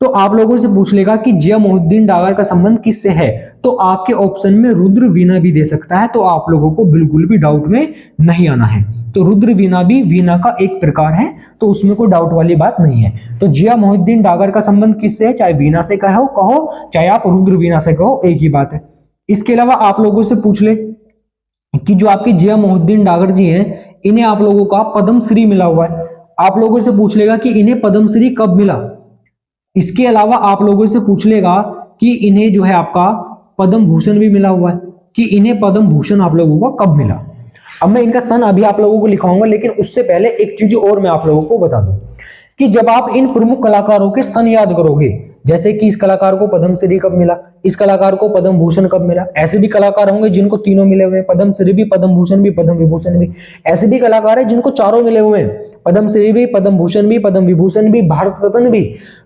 तो आप लोगों से पूछ लेगा कि जिया मोहिउद्दीन डागर का संबंध किससे है, तो आपके ऑप्शन में रुद्र वीणा भी दे सकता है। तो आप लोगों को बिल्कुल भी डाउट में नहीं आना है। तो रुद्र वीणा भी वीणा का एक प्रकार है, तो उसमें कोई डाउट वाली बात नहीं है। तो जिया मोहिउद्दीन डागर का संबंध किससे है? चाहे वीणा से कहो चाहे आप रुद्र वीणा से कहो, एक ही बात है। इसके अलावा आप लोगों से पूछ ले कि जो आपके जिया मोहिउद्दीन डागर जी हैं, इन्हें आप लोगों का पद्मश्री मिला हुआ है। आप लोगों से पूछ लेगा कि इन्हें पद्मश्री कब मिला। इसके अलावा आप लोगों से पूछ लेगा कि इन्हें जो है आपका पद्म भूषण भी मिला हुआ है, कि इन्हें पद्म भूषण आप लोगों को कब मिला। अब मैं इनका सन अभी आप लोगों को लिखाऊंगा, लेकिन उससे पहले एक चीज और मैं आप लोगों को बता दूं कि जब आप इन प्रमुख कलाकारों के सन याद करोगे, जैसे कि इस कलाकार को पद्मश्री कब मिला, इस कलाकार को पद्म भूषण कब मिला, ऐसे भी कलाकार होंगे जिनको तीनों मिले हुए हैं, पद्मश्री भी, पद्म भूषण भी, पद्म विभूषण भी। ऐसे भी कलाकार हैं जिनको चारों मिले हुए हैं, पद्मश्री भी, पद्म भूषण भी, पद्म विभूषण भी, भारत रत्न भी।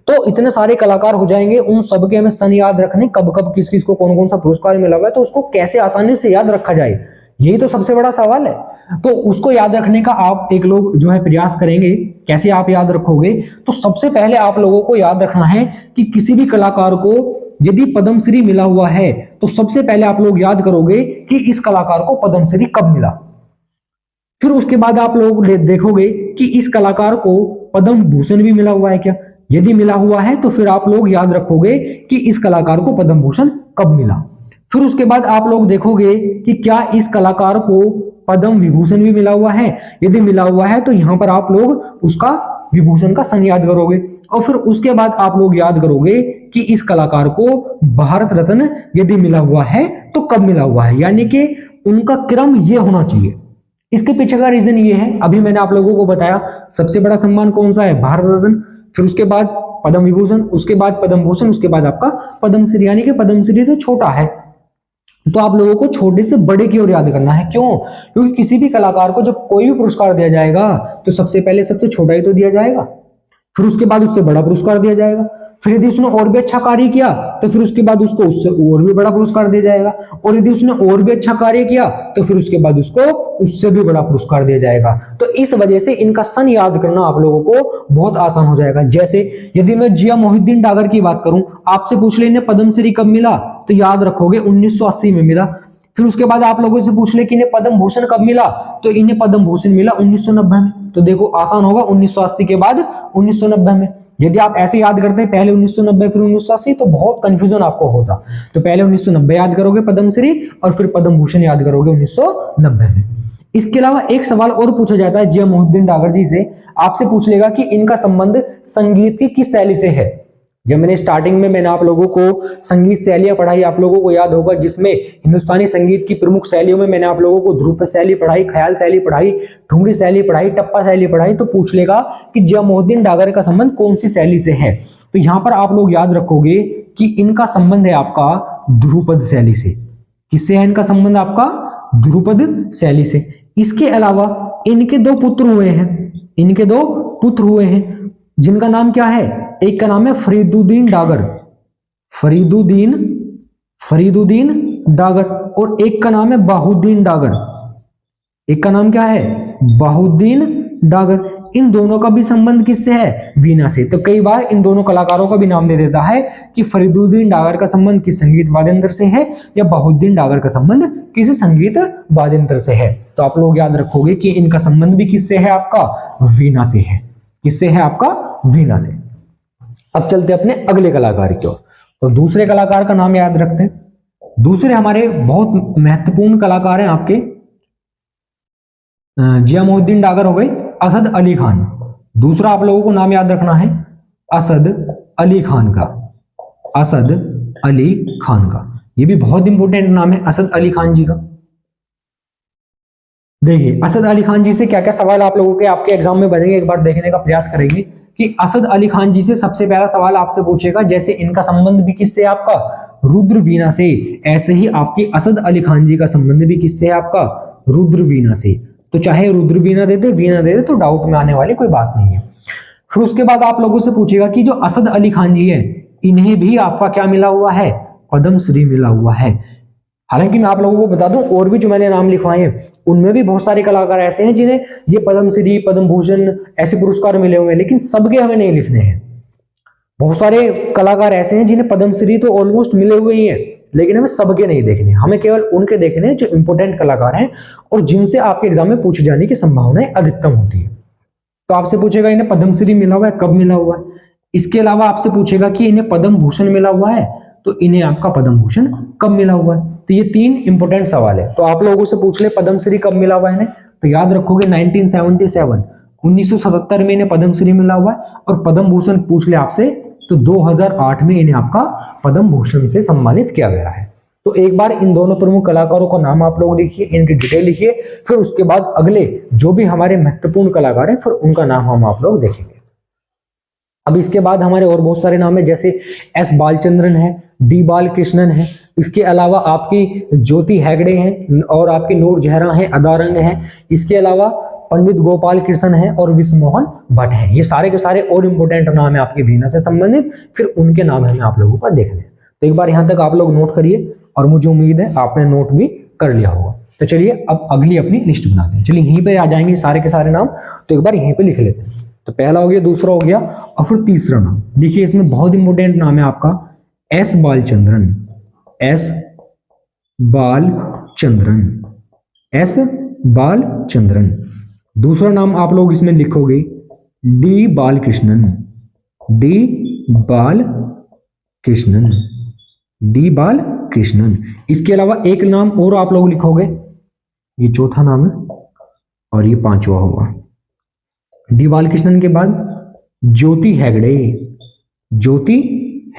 तो इतने सारे कलाकार हो जाएंगे, उन सबके हमें सन याद रखने, कब कब किस किस को कौन कौन सा पुरस्कार मिला हुआ है, तो उसको कैसे आसानी से याद रखा जाए, यही तो सबसे बड़ा सवाल है। तो उसको याद रखने का आप एक लोग जो है प्रयास करेंगे। कैसे आप याद रखोगे? तो सबसे पहले आप लोगों को याद रखना है कि किसी भी कलाकार को यदि पद्मश्री मिला हुआ है, तो सबसे पहले आप लोग याद करोगे कि इस कलाकार को पद्मश्री कब मिला। फिर उसके बाद आप लोग देखोगे कि इस कलाकार को पद्म भूषण भी मिला हुआ है क्या। यदि मिला हुआ है तो फिर आप लोग याद रखोगे कि इस कलाकार को पद्म भूषण कब मिला। फिर उसके बाद आप लोग देखोगे कि क्या इस कलाकार को पद्म विभूषण भी मिला हुआ है। यदि मिला हुआ है तो यहां पर आप लोग उसका विभूषण का सन याद करोगे, और फिर उसके बाद आप लोग याद करोगे कि इस कलाकार को भारत रत्न यदि मिला हुआ है तो कब मिला हुआ है, यानी कि उनका क्रम ये होना चाहिए। इसके पीछे का रीजन ये है, अभी मैंने आप लोगों को बताया सबसे बड़ा सम्मान कौन सा है, भारत रत्न, फिर उसके बाद पद्म विभूषण, उसके बाद पद्म भूषण, उसके बाद आपका पद्मश्री, यानी कि पद्मश्री तो छोटा है। तो आप लोगों को छोटे से बड़े की ओर याद करना है। क्यों? क्योंकि किसी भी कलाकार को जब कोई भी पुरस्कार दिया जाएगा तो सबसे पहले सबसे छोटा ही तो दिया जाएगा, फिर उसके बाद उससे बड़ा पुरस्कार दिया जाएगा, फिर यदि उसने और भी अच्छा कार्य किया तो फिर उसके बाद उसको उससे और भी बड़ा पुरस्कार दिया जाएगा, और यदि उसने और भी अच्छा कार्य किया तो फिर उसके बाद उसको उससे भी बड़ा पुरस्कार दिया जाएगा। तो इस वजह से इनका सन याद करना आप लोगों को बहुत आसान हो जाएगा। जैसे यदि मैं जिया मोहिउद्दीन डागर की बात करूं, आपसे पूछ ले इन्हें पद्मश्री कब मिला, तो याद रखोगे 1980 में मिला। फिर उसके बाद आप लोगों से पूछ ले कि इन्हें पद्म भूषण कब मिला, तो इन्हें पद्म भूषण मिला 1990 में। तो देखो आसान होगा, 1980 के बाद 1990 में। यदि आप ऐसे याद करते हैं पहले 1990 फिर 1980 तो बहुत कंफ्यूजन आपको होता। तो पहले 1990 याद करोगे पद्मश्री, और फिर पद्म भूषण याद करोगे 1990 में। इसके अलावा एक सवाल और पूछा जाता है जिया मोहिउद्दीन डागर जी से, आपसे पूछ लेगा कि इनका संबंध संगीत की किस शैली से है। जब मैंने स्टार्टिंग में मैंने आप लोगों को संगीत शैलियां पढ़ाई, आप लोगों को याद होगा, जिसमें हिंदुस्तानी संगीत की प्रमुख शैलियों में मैंने आप लोगों को ध्रुपद शैली पढ़ाई, ख्याल शैली पढ़ाई, ठुमरी शैली पढ़ाई, टप्पा शैली पढ़ाई। तो पूछ लेगा कि जिया मोहिउद्दीन डागर का संबंध कौन सी शैली से है, तो यहां पर आप लोग याद रखोगे कि इनका संबंध है आपका ध्रुपद शैली से। किससे है इनका संबंध? आपका ध्रुपद शैली से। इसके अलावा इनके दो पुत्र हुए हैं, इनके दो पुत्र हुए हैं जिनका नाम क्या है, एक का नाम है फरीदुद्दीन डागर, फरीदुद्दीन डागर, और एक का नाम है बहाउद्दीन डागर। एक का नाम क्या है? बहाउद्दीन डागर। इन दोनों का भी संबंध किससे है? वीणा से। तो कई बार इन दोनों कलाकारों का भी नाम दे देता है कि फरीदुद्दीन डागर का संबंध किस संगीत वाद्य यंत्र से है, या बहाउद्दीन डागर का संबंध किस संगीत वाद्य यंत्र से है। तो आप लोग याद रखोगे कि इनका संबंध भी किससे है? आपका वीणा से है। किससे है? आपका वीणा से। अब चलते अपने अगले कलाकार की ओर। तो दूसरे कलाकार का नाम याद रखते हैं। दूसरे हमारे बहुत महत्वपूर्ण कलाकार हैं आपके, जियामुद्दीन डागर हो गए, असद अली खान। दूसरा आप लोगों को नाम याद रखना है असद अली खान का। असद अली खान का, ये भी बहुत इंपॉर्टेंट नाम है असद अली खान जी का। देखिए असद अली खान जी से क्या क्या सवाल आप लोगों के आपके एग्जाम में बनेंगे, एक बार देखने का प्रयास करेंगे कि असद अली खान जी से सबसे पहला सवाल आपसे पूछेगा, जैसे इनका संबंध भी किससे? आपका रुद्र वीणा से। ऐसे ही आपकी असद अली खान जी का संबंध भी किससे है? आपका रुद्र वीणा से। तो चाहे रुद्र वीणा दे दे, वीणा दे दे, तो डाउट में आने वाली कोई बात नहीं है। फिर उसके बाद आप लोगों से पूछेगा कि जो असद अली खान जी है, इन्हें भी आपका क्या मिला हुआ है? पद्मश्री मिला हुआ है। हालांकि मैं आप लोगों को बता दूं, और भी जो मैंने नाम लिखवाए हैं उनमें भी बहुत सारे कलाकार ऐसे हैं जिन्हें ये पद्मश्री, पद्म भूषण ऐसे पुरस्कार मिले हुए हैं, लेकिन सबके हमें नहीं लिखने हैं। बहुत सारे कलाकार ऐसे हैं जिन्हें पद्मश्री तो ऑलमोस्ट मिले हुए ही हैं, लेकिन हमें सबके नहीं देखने, हमें केवल उनके देखने हैं जो इंपॉर्टेंट कलाकार हैं और जिनसे आपके एग्जाम में पूछे जाने की संभावनाएं अधिकतम होती है। तो आपसे पूछेगा इन्हें पद्मश्री मिला हुआ है, कब मिला हुआ है। इसके अलावा आपसे पूछेगा कि इन्हें पद्म भूषण मिला हुआ है, तो इन्हें आपका पद्म भूषण कब मिला हुआ है। तो ये तीन इंपॉर्टेंट सवाल है। तो आप लोगों से पूछ ले पद्मश्री कब मिला हुआ है इन्हें, तो याद रखोगे 1977 1977 में इन्हें पद्मश्री मिला हुआ है, और पद्म भूषण पूछ ले आपसे तो 2008 में इन्हें आपका पद्म भूषण से सम्मानित किया गया है। तो एक बार इन दोनों प्रमुख कलाकारों का नाम आप लोग लिखिए, इनकी डिटेल लिखिए, फिर उसके बाद अगले जो भी हमारे महत्वपूर्ण कलाकार हैं फिर उनका नाम हम आप लोग देखेंगे। अब इसके बाद हमारे और बहुत सारे नाम है, जैसे एस बालचंद्रन है, डी बालकृष्णन है, इसके अलावा आपकी ज्योति हेगड़े हैं, और आपकी नूर जहरा है, अदारंग है, इसके अलावा पंडित गोपाल कृष्ण है और विश्वमोहन भट्ट है। ये सारे के सारे और इंपॉर्टेंट नाम है आपकी वीणा से संबंधित, फिर उनके नाम हमें आप लोगों को देखने हैं। तो एक बार यहां तक आप लोग नोट करिए, और मुझे उम्मीद है आपने नोट भी कर लिया होगा। तो चलिए अब अगली अपनी लिस्ट बनाते हैं। चलिए यहीं पे आ जाएंगे सारे के सारे नाम, तो एक बार यहीं पे लिख लेते हैं। तो पहला हो गया, दूसरा हो गया, और फिर तीसरा नाम देखिए, इसमें बहुत इंपॉर्टेंट नाम है आपका S Balachandran. S Balachandran, S Balachandran. दूसरा नाम आप लोग इसमें लिखोगे D Balakrishnan. D Balakrishnan, D Balakrishnan. इसके अलावा एक नाम और आप लोग लिखोगे, ये चौथा नाम है और ये पांचवा होगा। डी बालकृष्णन के बाद ज्योति हेगड़े। ज्योति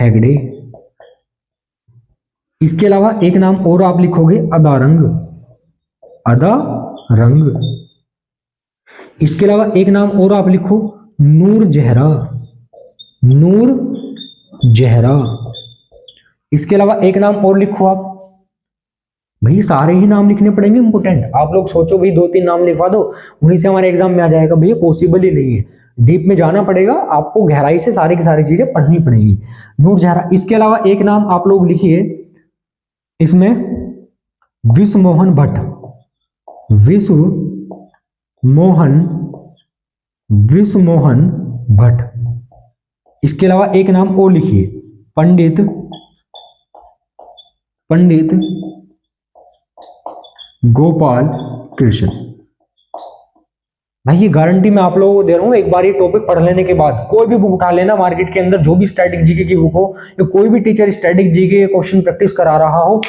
हेगड़े। इसके अलावा एक नाम और आप लिखोगे अदारंग। अदारंग। इसके अलावा एक नाम और आप लिखो नूर जहरा। नूर जहरा। इसके अलावा एक नाम और लिखो आप, भाई सारे ही नाम लिखने पड़ेंगे इंपोर्टेंट। आप लोग सोचो भाई दो तीन नाम लिखवा दो उन्हीं से हमारे एग्जाम में आ जाएगा, भैया पॉसिबल ही नहीं है। डीप में जाना पड़ेगा, आपको गहराई से सारी की सारी चीजें पढ़नी पड़ेंगी। नूर जहरा। इसके अलावा एक नाम आप लोग लिखिए इसमें विश्वमोहन भट्ट। विश्वमोहन भट्ट। इसके अलावा एक नाम और लिखिए पंडित गोपाल कृष्ण। भाई ये गारंटी मैं आप लोगों को दे रहा हूं, एक बार ये टॉपिक पढ़ लेने के बाद कोई भी बुक उठा लेना मार्केट के अंदर, जो भी स्टैटिक जीके की बुक हो या कोई भी teacher static GK question practice करा रहा हो,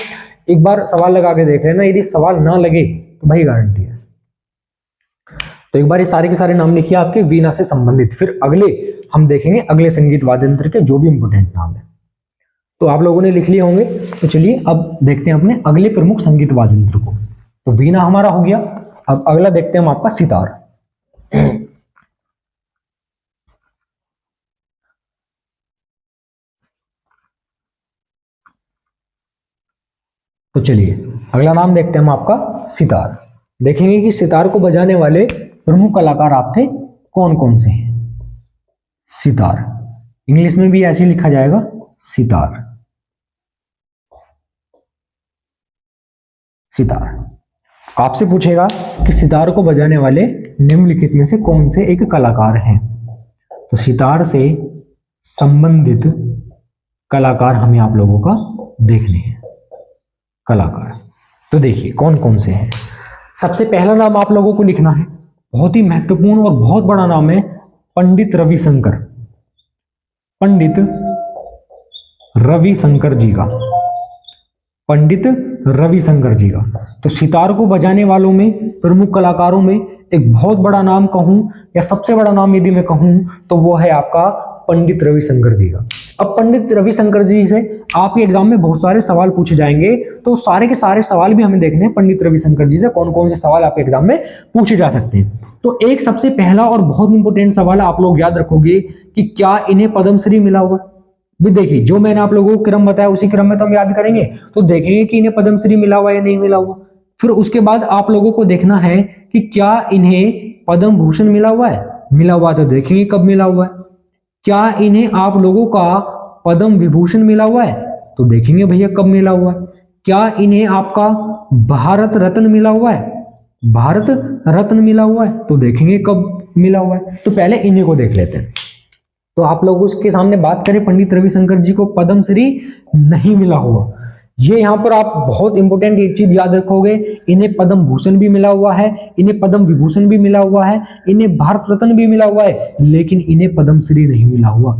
एक बार सवाल लगा के देख लेना, यदि सवाल ना लगे तो भाई गारंटी है। तो एक बार ये सारे के सारे नाम लिखिए आपके वीणा से संबंधित, फिर अगले हम देखेंगे अगले संगीत वाद्य यंत्र के जो भी इंपोर्टेंट नाम है। तो आप लोगों ने लिख लिए होंगे, तो चलिए अब देखते हैं अपने अगले प्रमुख संगीत वाद्य यंत्र को। तो वीणा हमारा हो गया, अब अगला देखते हैं हम आपका सितार। तो चलिए अगला नाम देखते हैं हम आपका सितार। देखेंगे कि सितार को बजाने वाले प्रमुख कलाकार आपके कौन कौन से हैं। सितार इंग्लिश में भी ऐसे लिखा जाएगा सितार। सितार। आपसे पूछेगा कि सितार को बजाने वाले निम्नलिखित में से कौन से एक कलाकार हैं, तो सितार से संबंधित कलाकार हमें आप लोगों का देखने हैं। कलाकार तो देखिए कौन कौन से हैं। सबसे पहला नाम आप लोगों को लिखना है, बहुत ही महत्वपूर्ण और बहुत बड़ा नाम है, पंडित रविशंकर। पंडित रविशंकर जी का, पंडित रविशंकर जी का। तो सितार को बजाने वालों में, प्रमुख कलाकारों में एक बहुत बड़ा नाम कहूं या सबसे बड़ा नाम यदि मैं कहूं तो वो है आपका पंडित रविशंकर जी का। अब पंडित रविशंकर जी से आपके एग्जाम में बहुत सारे सवाल पूछे जाएंगे, तो सारे के सारे सवाल भी हमें देखने हैं पंडित रविशंकर जी से कौन कौन से सवाल आपके एग्जाम में पूछे जा सकते हैं। तो एक सबसे पहला और बहुत इंपॉर्टेंट सवाल आप लोग याद रखोगे कि क्या इन्हें पद्मश्री मिला हुआ। भी देखिए जो मैंने आप लोगों को क्रम बताया उसी क्रम में तो हम याद करेंगे, तो देखेंगे कि इन्हें पद्मश्री मिला हुआ या नहीं मिला हुआ। फिर उसके बाद आप लोगों को देखना है कि क्या इन्हें पद्म भूषण मिला हुआ है, मिला हुआ तो देखेंगे कब मिला हुआ है। क्या इन्हें आप लोगों का पद्म विभूषण मिला हुआ है, तो देखेंगे भैया कब मिला हुआ है। क्या इन्हें आपका भारत रत्न मिला हुआ है, भारत रत्न मिला हुआ है, तो देखेंगे कब मिला हुआ है। तो पहले इन्हीं को देख लेते हैं। तो आप लोगों के सामने बात करें, पंडित रविशंकर जी को पद्मश्री नहीं मिला हुआ। ये यहाँ पर आप बहुत इंपॉर्टेंट एक चीज याद रखोगे, इन्हें पद्म भूषण भी मिला हुआ है, इन्हें पद्म विभूषण भी मिला हुआ है, इन्हें भारत रत्न भी मिला हुआ है, लेकिन इन्हें पद्मश्री नहीं मिला हुआ।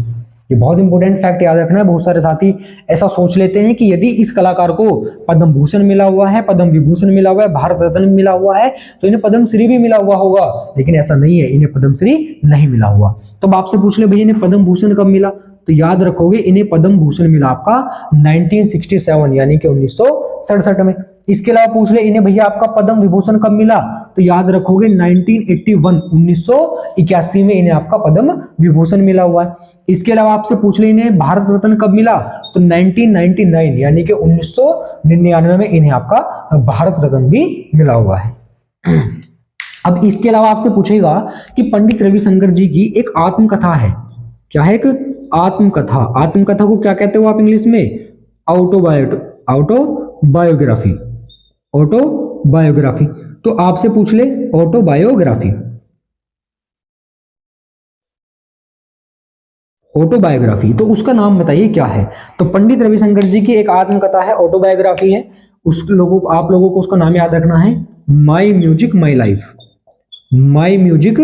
ये बहुत इंपॉर्टेंट फैक्ट याद रखना है। बहुत सारे साथी ऐसा सोच लेते हैं कि यदि इस कलाकार को पद्म भूषण मिला हुआ है, पद्म विभूषण मिला हुआ है, भारत रत्न मिला हुआ है, तो इन्हें पद्मश्री भी मिला हुआ होगा, लेकिन ऐसा नहीं है, इन्हें पद्मश्री नहीं मिला हुआ। तो अब आपसे पूछ ले भैया इन्हें पद्म भूषण कब मिला, तो याद रखोगे इन्हें पद्म भूषण मिला आपका 1967 यानी कि 1967 में। इसके अलावा पूछ ले इन्हें भैया आपका पद्म विभूषण कब मिला, तो याद रखोगे 1981 1981 में इन्हें आपका पद्म विभूषण मिला हुआ है। इसके अलावा आपसे पूछ ले इन्हें भारत रत्न कब मिला, तो 1999 यानी कि 1999 में इन्हें आपका भारत रत्न भी मिला हुआ है। अब इसके अलावा आपसे पूछेगा कि पंडित रविशंकर जी की एक आत्मकथा है। क्या है? एक आत्मकथा। आत्मकथा को क्या कहते हो आप इंग्लिश में? ऑटोबायोग्राफी। ऑटोबायोग्राफी। तो आपसे पूछ ले ऑटोबायोग्राफी, ऑटोबायोग्राफी तो उसका नाम बताइए क्या है। तो पंडित रविशंकर जी की एक आत्मकथा है, ऑटोबायोग्राफी है। आप लोगों को उसका नाम याद रखना है, my music my life. My music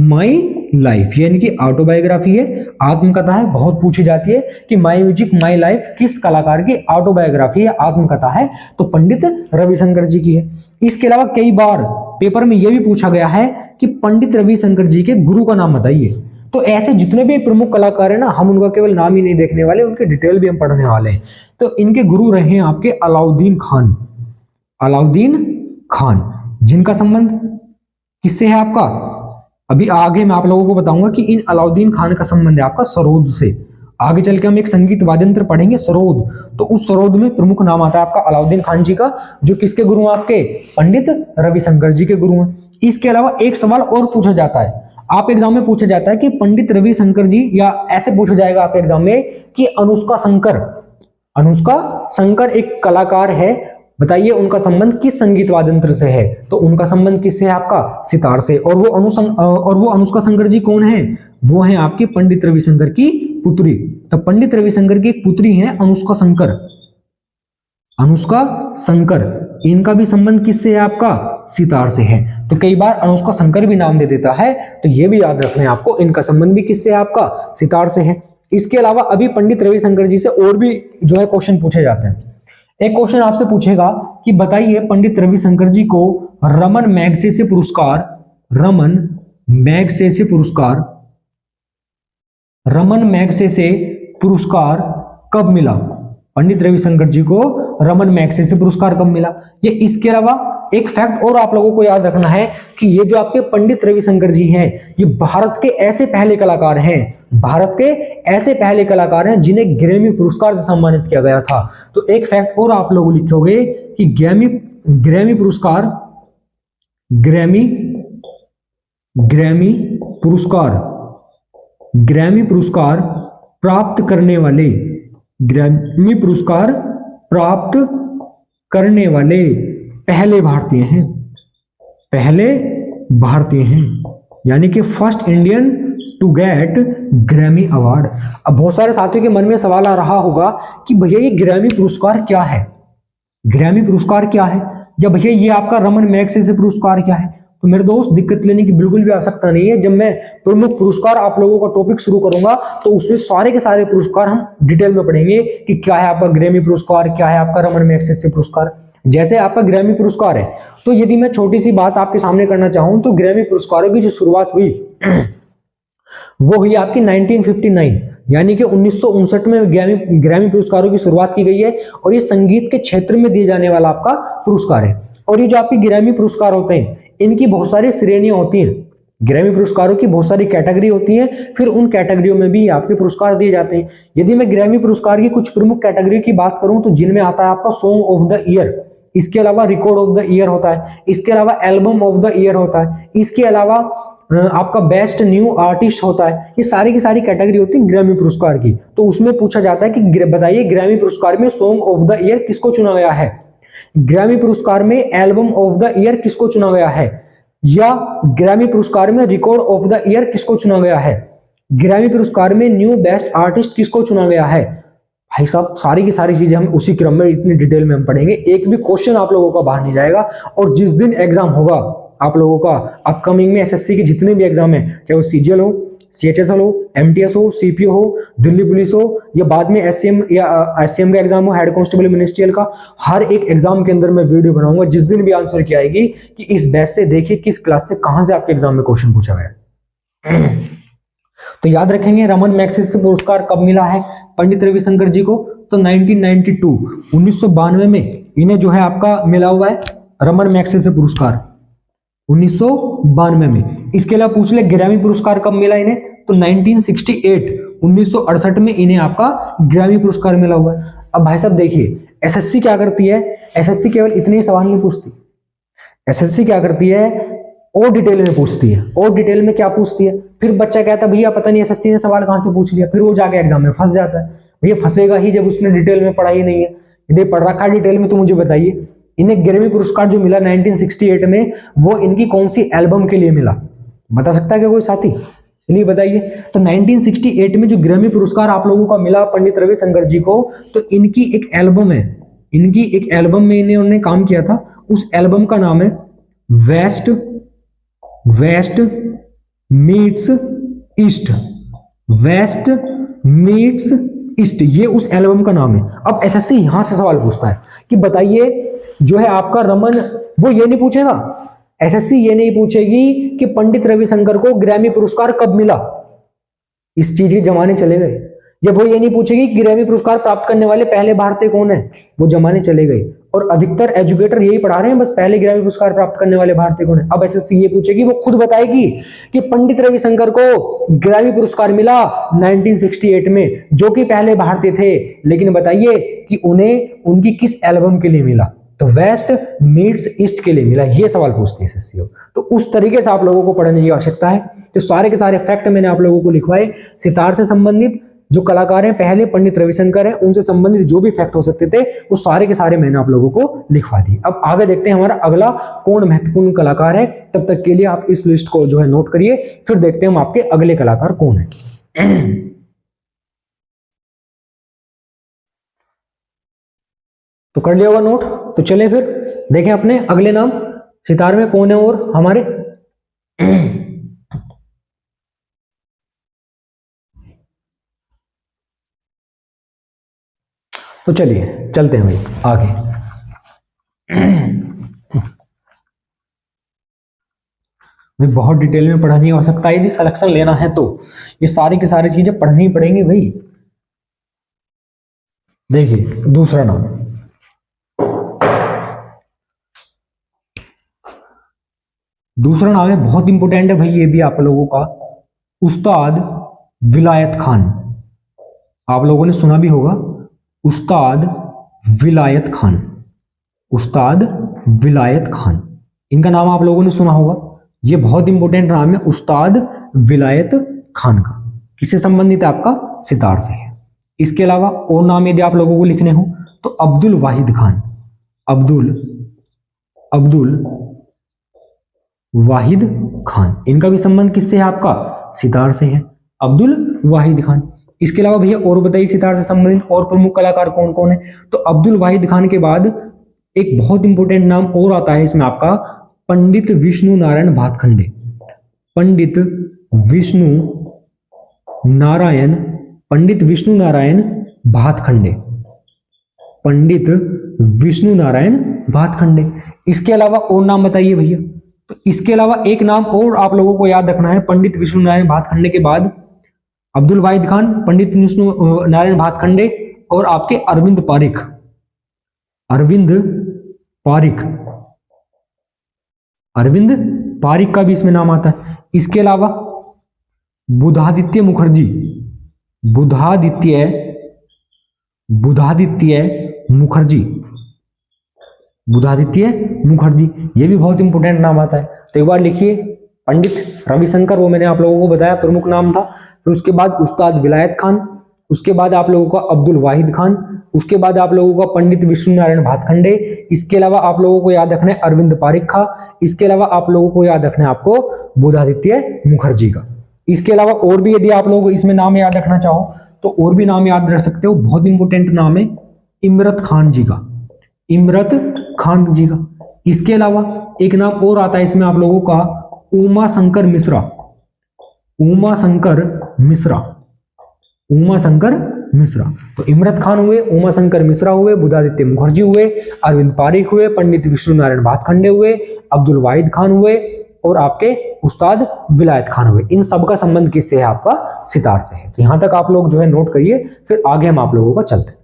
my life यानी कि ऑटोबायोग्राफी है, आत्मकथा है। बहुत पूछी जाती है कि माई म्यूजिक माई लाइफ किस कलाकार की ऑटोबायोग्राफी है, आत्मकथा है, तो पंडित रविशंकर जी की है। इसके अलावा कई बार पेपर में यह भी पूछा गया है कि पंडित रविशंकर जी के गुरु का नाम बताइए। तो ऐसे जितने भी प्रमुख कलाकार हैं ना, हम उनका केवल नाम ही नहीं देखने वाले, उनके डिटेल भी हम पढ़ने वाले हैं। तो इनके गुरु रहे हैं आपके अलाउद्दीन खान। अलाउद्दीन खान जिनका संबंध किससे है आपका, अभी आगे मैं आप लोगों को बताऊंगा कि इन अलाउद्दीन खान का संबंध है आपका सरोद से। आगे चल के हम एक संगीत वाद्यंत्र पढ़ेंगे सरोद, तो उस सरोद में प्रमुख नाम आता है आपका अलाउद्दीन खान जी का, जो किसके गुरु हैं आपके? पंडित रविशंकर जी के गुरु हैं। इसके अलावा एक सवाल और पूछा जाता है, आप एग्जाम में पूछा जाता है कि पंडित रविशंकर जी, या ऐसे पूछा जाएगा आपके एग्जाम में कि अनुष्का शंकर, अनुष्का शंकर एक कलाकार है, बताइए उनका संबंध किस संगीत वाद्यंत्र से है, तो उनका संबंध किससे है आपका? सितार से। और वो अनुष्का शंकर जी कौन है? वो है आपकी पंडित रविशंकर की पुत्री। तो पंडित रविशंकर की एक पुत्री है अनुष्का शंकर। अनुष्का शंकर, इनका भी संबंध किससे है आपका? सितार से है। तो कई बार अनुष्का शंकर भी नाम दे देता है, तो ये भी याद रखना है आपको, इनका संबंध भी किससे है आपका? सितार से है। इसके अलावा अभी पंडित रविशंकर जी से और भी जो है क्वेश्चन पूछे जाते हैं। एक क्वेश्चन आपसे पूछेगा कि बताइए पंडित रविशंकर जी को रमन मैगसेसे पुरस्कार, रमन मैगसेसे पुरस्कार, रमन मैगसेसे पुरस्कार कब मिला? पंडित रविशंकर जी को रमन मैगसेसे पुरस्कार कब मिला? ये इसके अलावा एक फैक्ट और आप लोगों को याद रखना है कि ये जो आपके पंडित रविशंकर जी हैं, ये भारत के ऐसे पहले कलाकार हैं, भारत के ऐसे पहले कलाकार हैं जिन्हें ग्रैमी पुरस्कार से सम्मानित किया गया था। तो एक फैक्ट और आप लोग लिखोगे कि ग्रैमी पुरस्कार, ग्रैमी पुरस्कार, ग्रैमी पुरस्कार प्राप्त करने वाले, ग्रैमी पुरस्कार प्राप्त करने वाले पहले भारतीय हैं, पहले भारतीय हैं, यानी कि first Indian to get Grammy award. अब बहुत सारे साथियों के मन में सवाल आ रहा होगा कि भैया ये ग्रैमी पुरस्कार क्या है, ग्रैमी पुरस्कार क्या है, या भैया ये आपका रमन मैग्सेसे पुरस्कार क्या है। तो मेरे दोस्त दिक्कत लेने की बिल्कुल भी आवश्यकता नहीं है। जब मैं प्रमुख पुरस्कार आप लोगों का टॉपिक शुरू करूंगा तो उसमें सारे के सारे पुरस्कार हम डिटेल में पढ़ेंगे कि क्या है आपका ग्रैमी पुरस्कार, क्या है आपका रमन मैग्सेसे पुरस्कार। जैसे आपका ग्रैमी पुरस्कार है, तो यदि मैं छोटी सी बात आपके सामने करना चाहूं तो ग्रैमी पुरस्कारों की जो शुरुआत हुई वो हुई आपकी 1959, यानी कि 1959 में ग्रैमी पुरस्कारों की शुरुआत की गई है। और ये संगीत के क्षेत्र में दिए जाने वाला आपका पुरस्कार है। और ये जो आपके ग्रैमी पुरस्कार होते हैं इनकी बहुत सारी श्रेणियां होती हैं, ग्रैमी पुरस्कारों की बहुत सारी कैटेगरी होती है, फिर उन कैटेगरियों में भी आपके पुरस्कार दिए जाते हैं। यदि मैं ग्रैमी पुरस्कार की कुछ प्रमुख कैटेगरी की बात करूं तो जिनमें आता है आपका सॉन्ग ऑफ द ईयर, इसके अलावा रिकॉर्ड ऑफ द ईयर होता है, इसके अलावा एल्बम ऑफ द ईयर होता है, इसके अलावा आपका बेस्ट न्यू आर्टिस्ट होता है। ये सारी की सारी कैटेगरी होती है ग्रैमी पुरस्कार की। तो उसमें पूछा जाता है कि बताइए ग्रैमी पुरस्कार में सॉन्ग ऑफ द ईयर किसको चुना गया है, ग्रैमी पुरस्कार में एल्बम ऑफ द ईयर किसको चुना गया है, या ग्रैमी पुरस्कार में रिकॉर्ड ऑफ द ईयर किसको चुना गया है, ग्रैमी पुरस्कार में न्यू बेस्ट आर्टिस्ट किसको चुना गया है। भाई साहब सारी की सारी चीजें हम उसी क्रम में इतनी डिटेल में हम पढ़ेंगे, एक भी क्वेश्चन आप लोगों का बाहर नहीं जाएगा। और जिस दिन एग्जाम होगा आप लोगों का अपकमिंग में एसएससी के जितने भी एग्जाम है, चाहे वो सीजीएल हो, सीएचएसएल हो, एमटीएस हो, सीपीओ हो, दिल्ली पुलिस हो, या बाद में एससीएम या एससीएम का एग्जाम हो, हेड कांस्टेबल मिनिस्ट्रियल का, हर एक एग्जाम के अंदर मैं वीडियो बनाऊंगा जिस दिन भी आंसर की आएगी कि इस बैच से देखिए किस क्लास से कहां से आपके एग्जाम में क्वेश्चन पूछा गया। तो याद रखेंगे रमन मैग्सेसे पुरस्कार कब मिला है पंडित रविशंकर जी को, तो 1992 1992 में इन्हें जो है आपका मिला हुआ है रमन मैग्सेसे पुरस्कार 1992 में। इसके अलावा पूछ ले ग्रैमी पुरस्कार कब मिला इन्हें, तो 1968 1968 में इन्हें आपका ग्रैमी पुरस्कार मिला हुआ है। अब भाई साहब देखिए एसएससी क्या करती है, एसएससी केवल इतने ही सवाल नहीं पूछती, एसएससी क्या करती है और डिटेल में पूछती है। और डिटेल में क्या पूछती है, फिर बच्चा कहता है भैया पता नहीं एसएससी ने सवाल कहां से पूछ लिया, फिर वो जाके एग्जाम में फंस जाता है। भैया फंसेगा ही जब उसने डिटेल में पढ़ा ही नहीं है। यदि पढ़ रखा है डिटेल में तो मुझे बताइए इन्हें ग्रैमी पुरस्कार जो मिला 1968 में वो इनकी कौन सी एल्बम के लिए मिला, बता सकता है क्या कोई साथी, चलिए बताइए। तो 1968 में जो ग्रैमी पुरस्कार आप लोगों का मिला पंडित रविशंकर जी को, तो इनकी एक एल्बम है, इनकी एक एल्बम में इन्होंने काम किया था। उस एल्बम का नाम है West Meets East, West Meets East, ये उस एल्बम का नाम है। अब एसएससी यहां से सवाल पूछता है कि बताइए जो है आपका रमन, वो ये नहीं पूछेगा, एसएससी ये नहीं पूछेगी कि पंडित रविशंकर को ग्रैमी पुरस्कार कब मिला, इस चीज के जमाने चले गए। जब वो ये नहीं पूछेगी कि ग्रैमी पुरस्कार प्राप्त करने वाले पहले भारतीय कौन है, वो जमाने चले गए। और अधिकतर एजुकेटर यही पढ़ा रहे हैं बस पहले ग्रैमी पुरस्कार प्राप्त करने वाले भारतीय कौन है। अब एसएससी ये पूछेगी, वो खुद बताएगी कि पंडित रविशंकर को ग्रैमी पुरस्कार मिला 1968 में, जो कि पहले भारतीय थे, लेकिन बताइए कि उन्हें उनकी किस एल्बम के लिए मिला, तो वेस्ट मीट्स ईस्ट के लिए मिला। ये सवाल पूछती है एसएससी। तो उस तरीके से आप लोगों को पढ़ने की आवश्यकता है। तो सारे के सारे फैक्ट मैंने आप लोगों को लिखवाए। सितार से संबंधित जो कलाकार हैं पहले पंडित रविशंकर हैं, उनसे संबंधित जो भी फैक्ट हो सकते थे वो सारे के सारे मैंने आप लोगों को लिखवा दिए। अब आगे देखते हैं हमारा अगला कौन महत्वपूर्ण कलाकार है। तब तक के लिए आप इस लिस्ट को जो है नोट करिए, फिर देखते हैं हम आपके अगले कलाकार कौन है। तो कर लिया होगा नोट, तो चले फिर देखें अपने अगले नाम सितार में कौन है और हमारे। तो चलिए चलते हैं भाई आगे। भाई बहुत डिटेल में पढ़ने की आवश्यकता है, यदि सिलेक्शन लेना है तो ये सारी की सारी चीजें पढ़नी पड़ेंगी भाई। देखिए दूसरा नाम, दूसरा नाम है बहुत इंपॉर्टेंट है भाई, ये भी आप लोगों का, उस्ताद विलायत खान। आप लोगों ने सुना भी होगा उस्ताद विलायत खान, उस्ताद विलायत खान, इनका नाम आप लोगों ने सुना होगा। ये बहुत इंपॉर्टेंट नाम है उस्ताद विलायत खान का। किससे संबंधित है आपका, सितार से है। इसके अलावा और नाम यदि आप लोगों को लिखने हो तो अब्दुल वाहिद खान, अब्दुल अब्दुल वाहिद खान। इनका भी संबंध किससे है आपका? सितार से है, अब्दुल वाहिद खान। इसके अलावा भैया और बताइए सितार से संबंधित और प्रमुख कलाकार कौन कौन है? तो अब्दुल वाहिद खान के बाद एक बहुत इंपॉर्टेंट नाम और आता है इसमें आपका, पंडित विष्णु नारायण भातखंडे। पंडित विष्णु नारायण, पंडित विष्णु नारायण भातखंडे, पंडित विष्णु नारायण भातखंडे। इसके अलावा और नाम बताइए भैया। तो इसके अलावा एक नाम और आप लोगों को याद रखना है, पंडित विष्णु नारायण भातखंडे के बाद अब्दुल वाहिद खान, पंडित विष्णु नारायण भातखंडे और आपके अरविंद पारिख। अरविंद पारिख, अरविंद पारिख का भी इसमें नाम आता है। इसके अलावा बुधादित्य मुखर्जी, बुधादित्य मुखर्जी, बुधादित्य मुखर्जी, ये भी बहुत इंपॉर्टेंट नाम आता है। तो एक बार लिखिए, पंडित रविशंकर, वो मैंने आप लोगों को बताया प्रमुख नाम था। फिर उसके बाद उस्ताद विलायत खान, उसके बाद आप लोगों का अब्दुल वाहिद खान, उसके बाद आप लोगों का पंडित विष्णु नारायण भातखंडे। इसके अलावा आप लोगों को याद रखना है अरविंद पारिख का। इसके अलावा आप लोगों को याद रखना है आपको बुधादित्य मुखर्जी का। इसके अलावा और भी यदि आप लोग इसमें नाम याद रखना चाहो तो और भी नाम याद रख सकते हो। बहुत इंपॉर्टेंट नाम है इमरत खान जी का, इमरत खान जी का। इसके अलावा एक नाम और आता है इसमें आप लोगों का, उमा शंकर मिश्रा, उमा शंकर मिश्रा, उमा शंकर मिश्रा। तो इमरत खान हुए, उमा शंकर मिश्रा हुए, बुधादित्य मुखर्जी हुए, अरविंद पारिख हुए, पंडित विष्णु नारायण भातखंडे हुए, अब्दुल वाहिद खान हुए और आपके उस्ताद विलायत खान हुए। इन सब का संबंध किससे है? आपका सितार से है। तो यहां तक आप लोग जो है नोट करिए, फिर आगे हम आप लोगों का चलते हैं।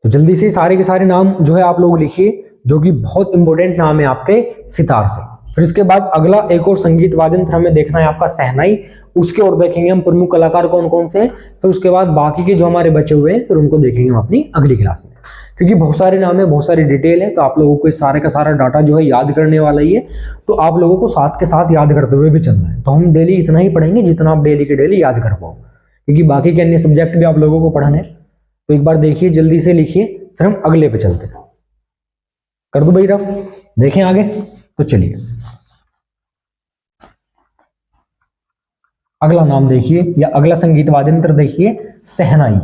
तो जल्दी से सारे के सारे नाम जो है आप लोग लिखिए, जो कि बहुत इंपॉर्टेंट नाम है आपके सितार से। फिर इसके बाद अगला एक और संगीत वाद्य यंत्र हमें देखना है आपका सहनाई। उसके और देखेंगे हम प्रमुख कलाकार कौन कौन से हैं। फिर उसके बाद बाकी के जो हमारे बचे हुए हैं फिर उनको देखेंगे हम अपनी अगली क्लास में, क्योंकि बहुत सारे नाम है, बहुत सारी डिटेल है। तो आप लोगों को इस सारे का सारा डाटा जो है याद करने वाला ही है। तो आप लोगों को साथ के साथ याद करते हुए भी चलना है। तो हम डेली इतना ही पढ़ेंगे जितना आप डेली के डेली याद कर पाओ, क्योंकि बाकी के अन्य सब्जेक्ट भी आप लोगों को पढ़ने हैं। तो एक बार देखिए, जल्दी से लिखिए, फिर हम अगले पे चलते हैं। कर दो भाई रफ, देखें आगे। तो चलिए अगला नाम देखिए, या अगला संगीत वाद्य यंत्र देखिए, सहनाई।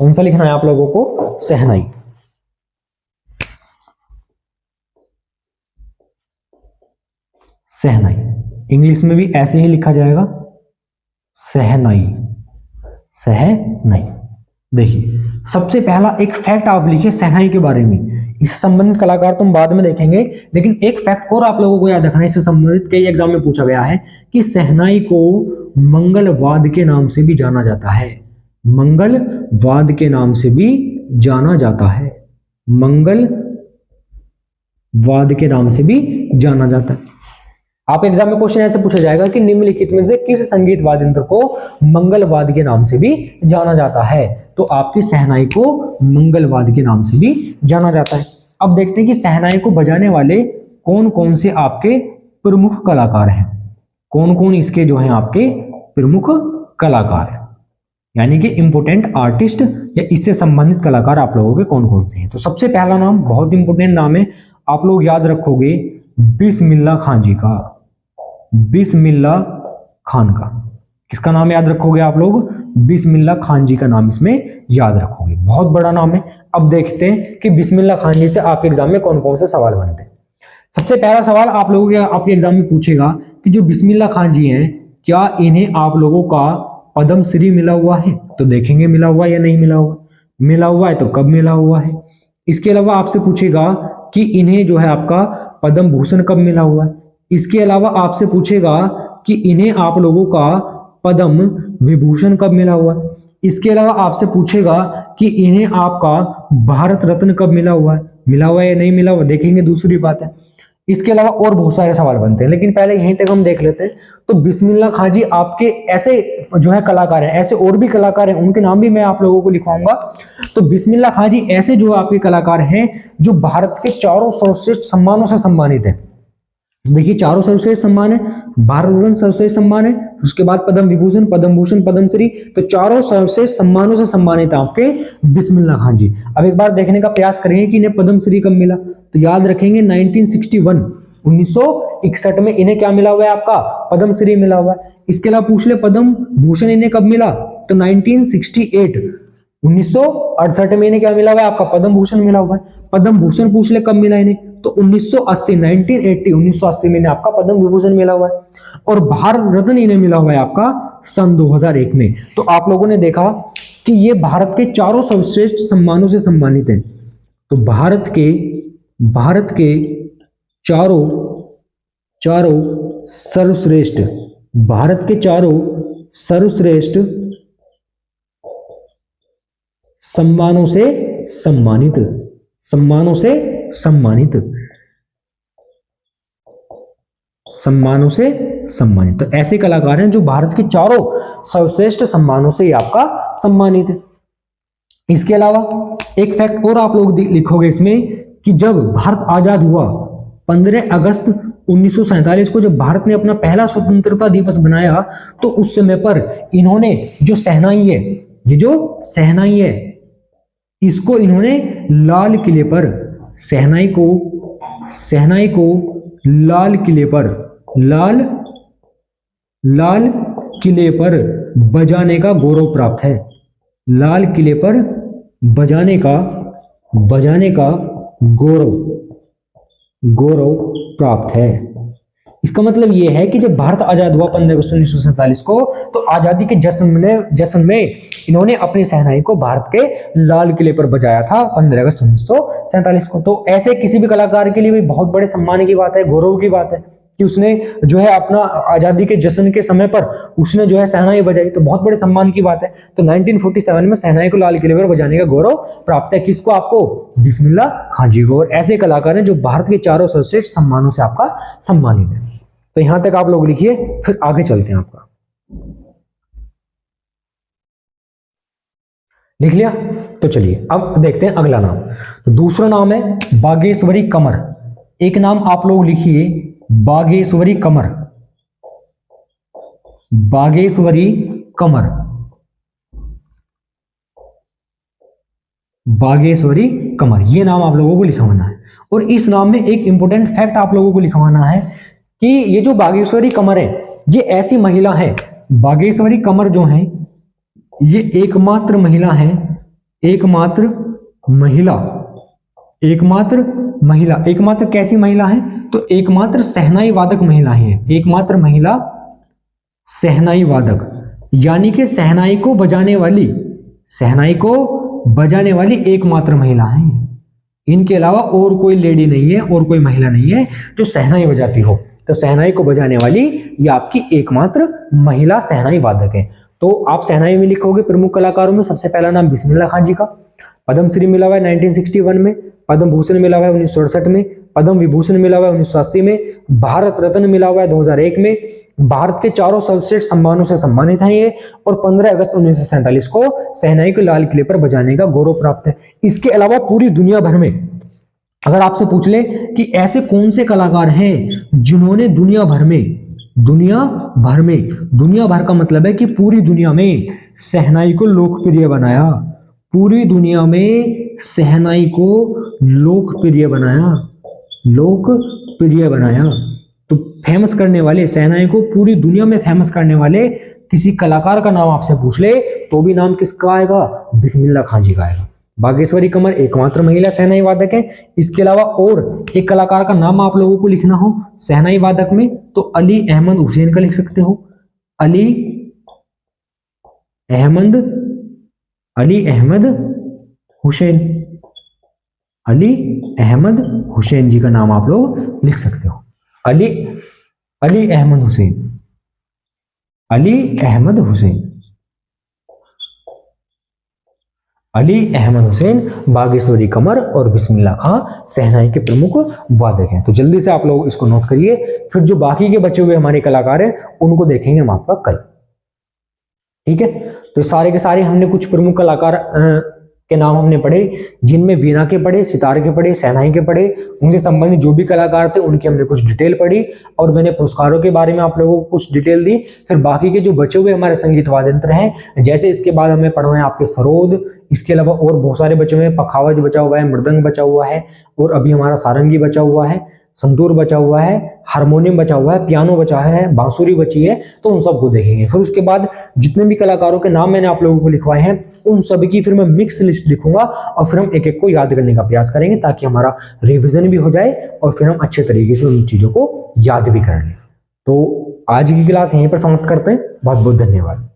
कौन सा लिखना है आप लोगों को? सहनाई। सहनाई इंग्लिश में भी ऐसे ही लिखा जाएगा, सहनाई, सहनाई। देखिए सबसे पहला एक फैक्ट आप लिखिए सहनाई के बारे में। इससे संबंधित कलाकार तुम बाद में देखेंगे, लेकिन एक फैक्ट और आप लोगों को याद रखना है। इससे संबंधित कई एग्जाम में पूछा गया है कि सहनाई को मंगलवाद्य के नाम से भी जाना जाता है। मंगलवाद्य के नाम से भी जाना जाता है, मंगलवाद्य के नाम से भी जाना जाता है। आप एग्जाम में क्वेश्चन ऐसे पूछा जाएगा कि निम्नलिखित में से किस संगीत वाद्य यंत्र को मंगलवाद्य के नाम से भी जाना जाता है? तो आपकी सहनाई को मंगलवाद्य के नाम से भी जाना जाता है। अब देखते हैं कि सहनाई को बजाने वाले कौन कौन से आपके प्रमुख कलाकार हैं, कौन कौन इसके जो हैं आपके प्रमुख कलाकार हैं, यानी कि इंपोर्टेंट आर्टिस्ट या इससे संबंधित कलाकार आप लोगों के कौन कौन से हैं। तो सबसे पहला नाम बहुत इंपोर्टेंट नाम है, आप लोग याद रखोगे बिस्मिल्लाह खान जी का, बिस्मिल्लाह खान का। किसका नाम याद रखोगे आप लोग? बिस्मिल्लाह खान जी का नाम इसमें याद रखोगे, बहुत बड़ा नाम है। अब देखते हैं कि बिस्मिल्लाह खान जी से आपके एग्जाम में कौन कौन से सवाल बनते हैं। सबसे पहला सवाल आप लोगों के आपके एग्जाम में पूछेगा कि जो बिस्मिल्लाह खान जी हैं, क्या इन्हें आप लोगों का पद्म श्री मिला हुआ है? तो देखेंगे मिला हुआ या नहीं मिला हुआ। मिला हुआ है तो कब मिला हुआ है। इसके अलावा आपसे पूछेगा कि इन्हें जो है आपका पद्म भूषण कब मिला हुआ है। इसके अलावा आपसे पूछेगा कि इन्हें आप लोगों का पद्म विभूषण कब मिला हुआ है। इसके अलावा आपसे पूछेगा कि इन्हें आपका भारत रत्न कब मिला हुआ है। मिला हुआ है या नहीं मिला हुआ देखेंगे, दूसरी बात है। इसके अलावा और बहुत सारे सवाल बनते हैं, लेकिन पहले यहीं तक हम देख लेते हैं। तो बिस्मिल्लाह खान जी आपके ऐसे जो है कलाकार हैं, ऐसे और भी कलाकार हैं, उनके नाम भी मैं आप लोगों को लिखवाऊंगा। तो बिस्मिल्लाह खान जी ऐसे जो आपके कलाकार हैं जो भारत के चारों सर्वश्रेष्ठ सम्मानों से सम्मानित है। देखिए चारों सर्वश्रेष्ठ सम्मान है, भारत रत्न सर्वश्रेष्ठ सम्मान है, उसके बाद पद्म विभूषण, पद्म भूषण, पद्मश्री, तो चारों सर्वश्रेष्ठ सम्मानों से सम्मानित आपके बिस्मिल्लाह खान जी। अब एक बार देखने का प्रयास करेंगे कि इन्हें पद्मश्री कब मिला, तो याद रखेंगे 1961 1961 में इन्हें क्या मिला हुआ है, आपका पद्मश्री मिला हुआ है। इसके अलावा पूछ ले पद्म भूषण इन्हें कब मिला, तो 1968 1968 में इन्हें क्या मिला हुआ है, आपका पद्म भूषण मिला हुआ है। पद्म भूषण पूछ ले कब मिला इन्हें, तो 1980 में इन्हें आपका पद्म विभूषण मिला हुआ है। और भारत रत्न इन्हें मिला हुआ है आपका सन 2001 में। तो आप लोगों ने देखा कि ये भारत के चारों सर्वश्रेष्ठ सम्मानों से सम्मानित हैं। तो भारत के चारों सर्वश्रेष्ठ, भारत के चारों सर्वश्रेष्ठ सम्मानों से सम्मानित, सम्मानों से सम्मानित, सम्मानों से सम्मानित। तो ऐसे कलाकार हैं जो भारत के चारों सर्वश्रेष्ठ सम्मानों से आपका सम्मानित है। इसके अलावा एक फैक्ट और आप लोग लिखोगे इसमें कि जब भारत आजाद हुआ 15 अगस्त 1947 को, जब भारत ने अपना पहला स्वतंत्रता दिवस बनाया, तो उस समय पर इन्होंने जो शहनाई है, ये जो शहनाई है, इसको इन्होंने लाल किले पर, शहनाई को लाल किले पर बजाने का गौरव प्राप्त है। लाल किले पर बजाने का गौरव प्राप्त है। इसका मतलब यह है कि जब भारत आजाद हुआ 15 अगस्त 1947 को, तो आजादी के जश्न में इन्होंने अपनी शहनाई को भारत के लाल किले पर बजाया था 15 अगस्त 1947 को। तो ऐसे किसी भी कलाकार के लिए भी बहुत बड़े सम्मान की बात है, गौरव की बात है कि उसने जो है अपना आजादी के जश्न के समय पर उसने जो है शहनाई बजाई, तो बहुत बड़े सम्मान की बात है। तो 1947 में शहनाई को लाल किले पर बजाने का गौरव प्राप्त है किसको, आपको, बिस्मिल्लाह खान जी को। और ऐसे कलाकार हैं जो भारत के चारों सर्वश्रेष्ठ सम्मानों से आपका सम्मानित है। तो यहां तक आप लोग लिखिए, फिर आगे चलते हैं। आपका लिख लिया, तो चलिए अब देखते हैं अगला नाम। तो दूसरा नाम है बागेश्वरी कमर। एक नाम आप लोग लिखिए बागेश्वरी कमर, बागेश्वरी कमर, बागेश्वरी कमर, ये नाम आप लोगों को लिखवाना है। और इस नाम में एक इंपॉर्टेंट फैक्ट आप लोगों को लिखवाना है कि ये जो बागेश्वरी कमर है, ये ऐसी महिला है, बागेश्वरी कमर जो है ये एकमात्र महिला है, एकमात्र कैसी महिला है, तो एकमात्र शहनाई वादक महिला है, एकमात्र महिला शहनाई वादक, यानी कि शहनाई को बजाने वाली एकमात्र महिला है। इनके अलावा और कोई लेडी नहीं है, और कोई महिला नहीं है जो शहनाई बजाती हो। तो शहनाई को बजाने वाली ये आपकी एकमात्र महिला शहनाई वादक है। तो आप शहनाई में लिखोगे प्रमुख कलाकारों में सबसे पहला नाम बिस्मिल्लाह खान जी का। पद्मश्री मिला हुआ है 1961 में, पद्म भूषण मिला हुआ है 1968 में, पद्म विभूषण मिला हुआ है 1980 में, भारत रत्न मिला हुआ है 2001 में। भारत के चारों सर्वश्रेष्ठ सम्मानों से सम्मानित हैं ये। और 15 अगस्त 1947 को शहनाई को लाल किले पर बजाने का गौरव प्राप्त है। इसके अलावा पूरी दुनिया भर में अगर आपसे पूछ ले कि ऐसे कौन से कलाकार हैं जिन्होंने दुनिया भर का मतलब है कि पूरी दुनिया में शहनाई को लोकप्रिय बनाया, पूरी दुनिया में शहनाई को लोकप्रिय बनाया। तो फेमस करने वाले, शहनाई को पूरी दुनिया में फेमस करने वाले किसी कलाकार का नाम आपसे पूछ ले तो भी नाम किसका आएगा, बिस्मिल्लाह खान जी का आएगा। बागेश्वरी कमर एकमात्र महिला शहनाई वादक है। इसके अलावा और एक कलाकार का नाम आप लोगों को लिखना हो शहनाई वादक में, तो अली अहमद हुसैन का लिख सकते हो। अली अहमद हुसैन जी का नाम आप लोग लिख सकते हो। अली अहमद हुसैन, बागेश्वरी कमर और बिस्मिल्लाह खां शहनाई के प्रमुख वादक हैं। तो जल्दी से आप लोग इसको नोट करिए, फिर जो बाकी के बचे हुए हमारे कलाकार हैं उनको देखेंगे हम आपका कल। ठीक है, तो सारे के सारे हमने कुछ प्रमुख कलाकार के नाम हमने पढ़े, जिनमें वीणा के पढ़े, सितार के पढ़े, शहनाई के पढ़े, उनसे संबंधित जो भी कलाकार थे उनकी हमने कुछ डिटेल पढ़ी और मैंने पुरस्कारों के बारे में आप लोगों को कुछ डिटेल दी। फिर बाकी के जो बचे हुए हमारे संगीत वाद्य यंत्र हैं, जैसे इसके बाद हमें पढ़ना है आपके सरोद, इसके अलावा और बहुत सारे बचे हुए हैं, पखावज बचा हुआ है, मृदंग बचा हुआ है और अभी हमारा सारंगी बचा हुआ है, संतूर बचा हुआ है, हारमोनियम बचा हुआ है, पियानो बचा है, बांसुरी बची है, तो उन सबको देखेंगे। फिर उसके बाद जितने भी कलाकारों के नाम मैंने आप लोगों को लिखवाए हैं उन सब की फिर मैं मिक्स लिस्ट लिखूंगा और फिर हम एक एक को याद करने का प्रयास करेंगे ताकि हमारा रिविजन भी हो जाए और फिर हम अच्छे तरीके से उन चीजों को याद भी कर लें। तो आज की क्लास यहीं पर समाप्त करते हैं। बहुत बहुत धन्यवाद।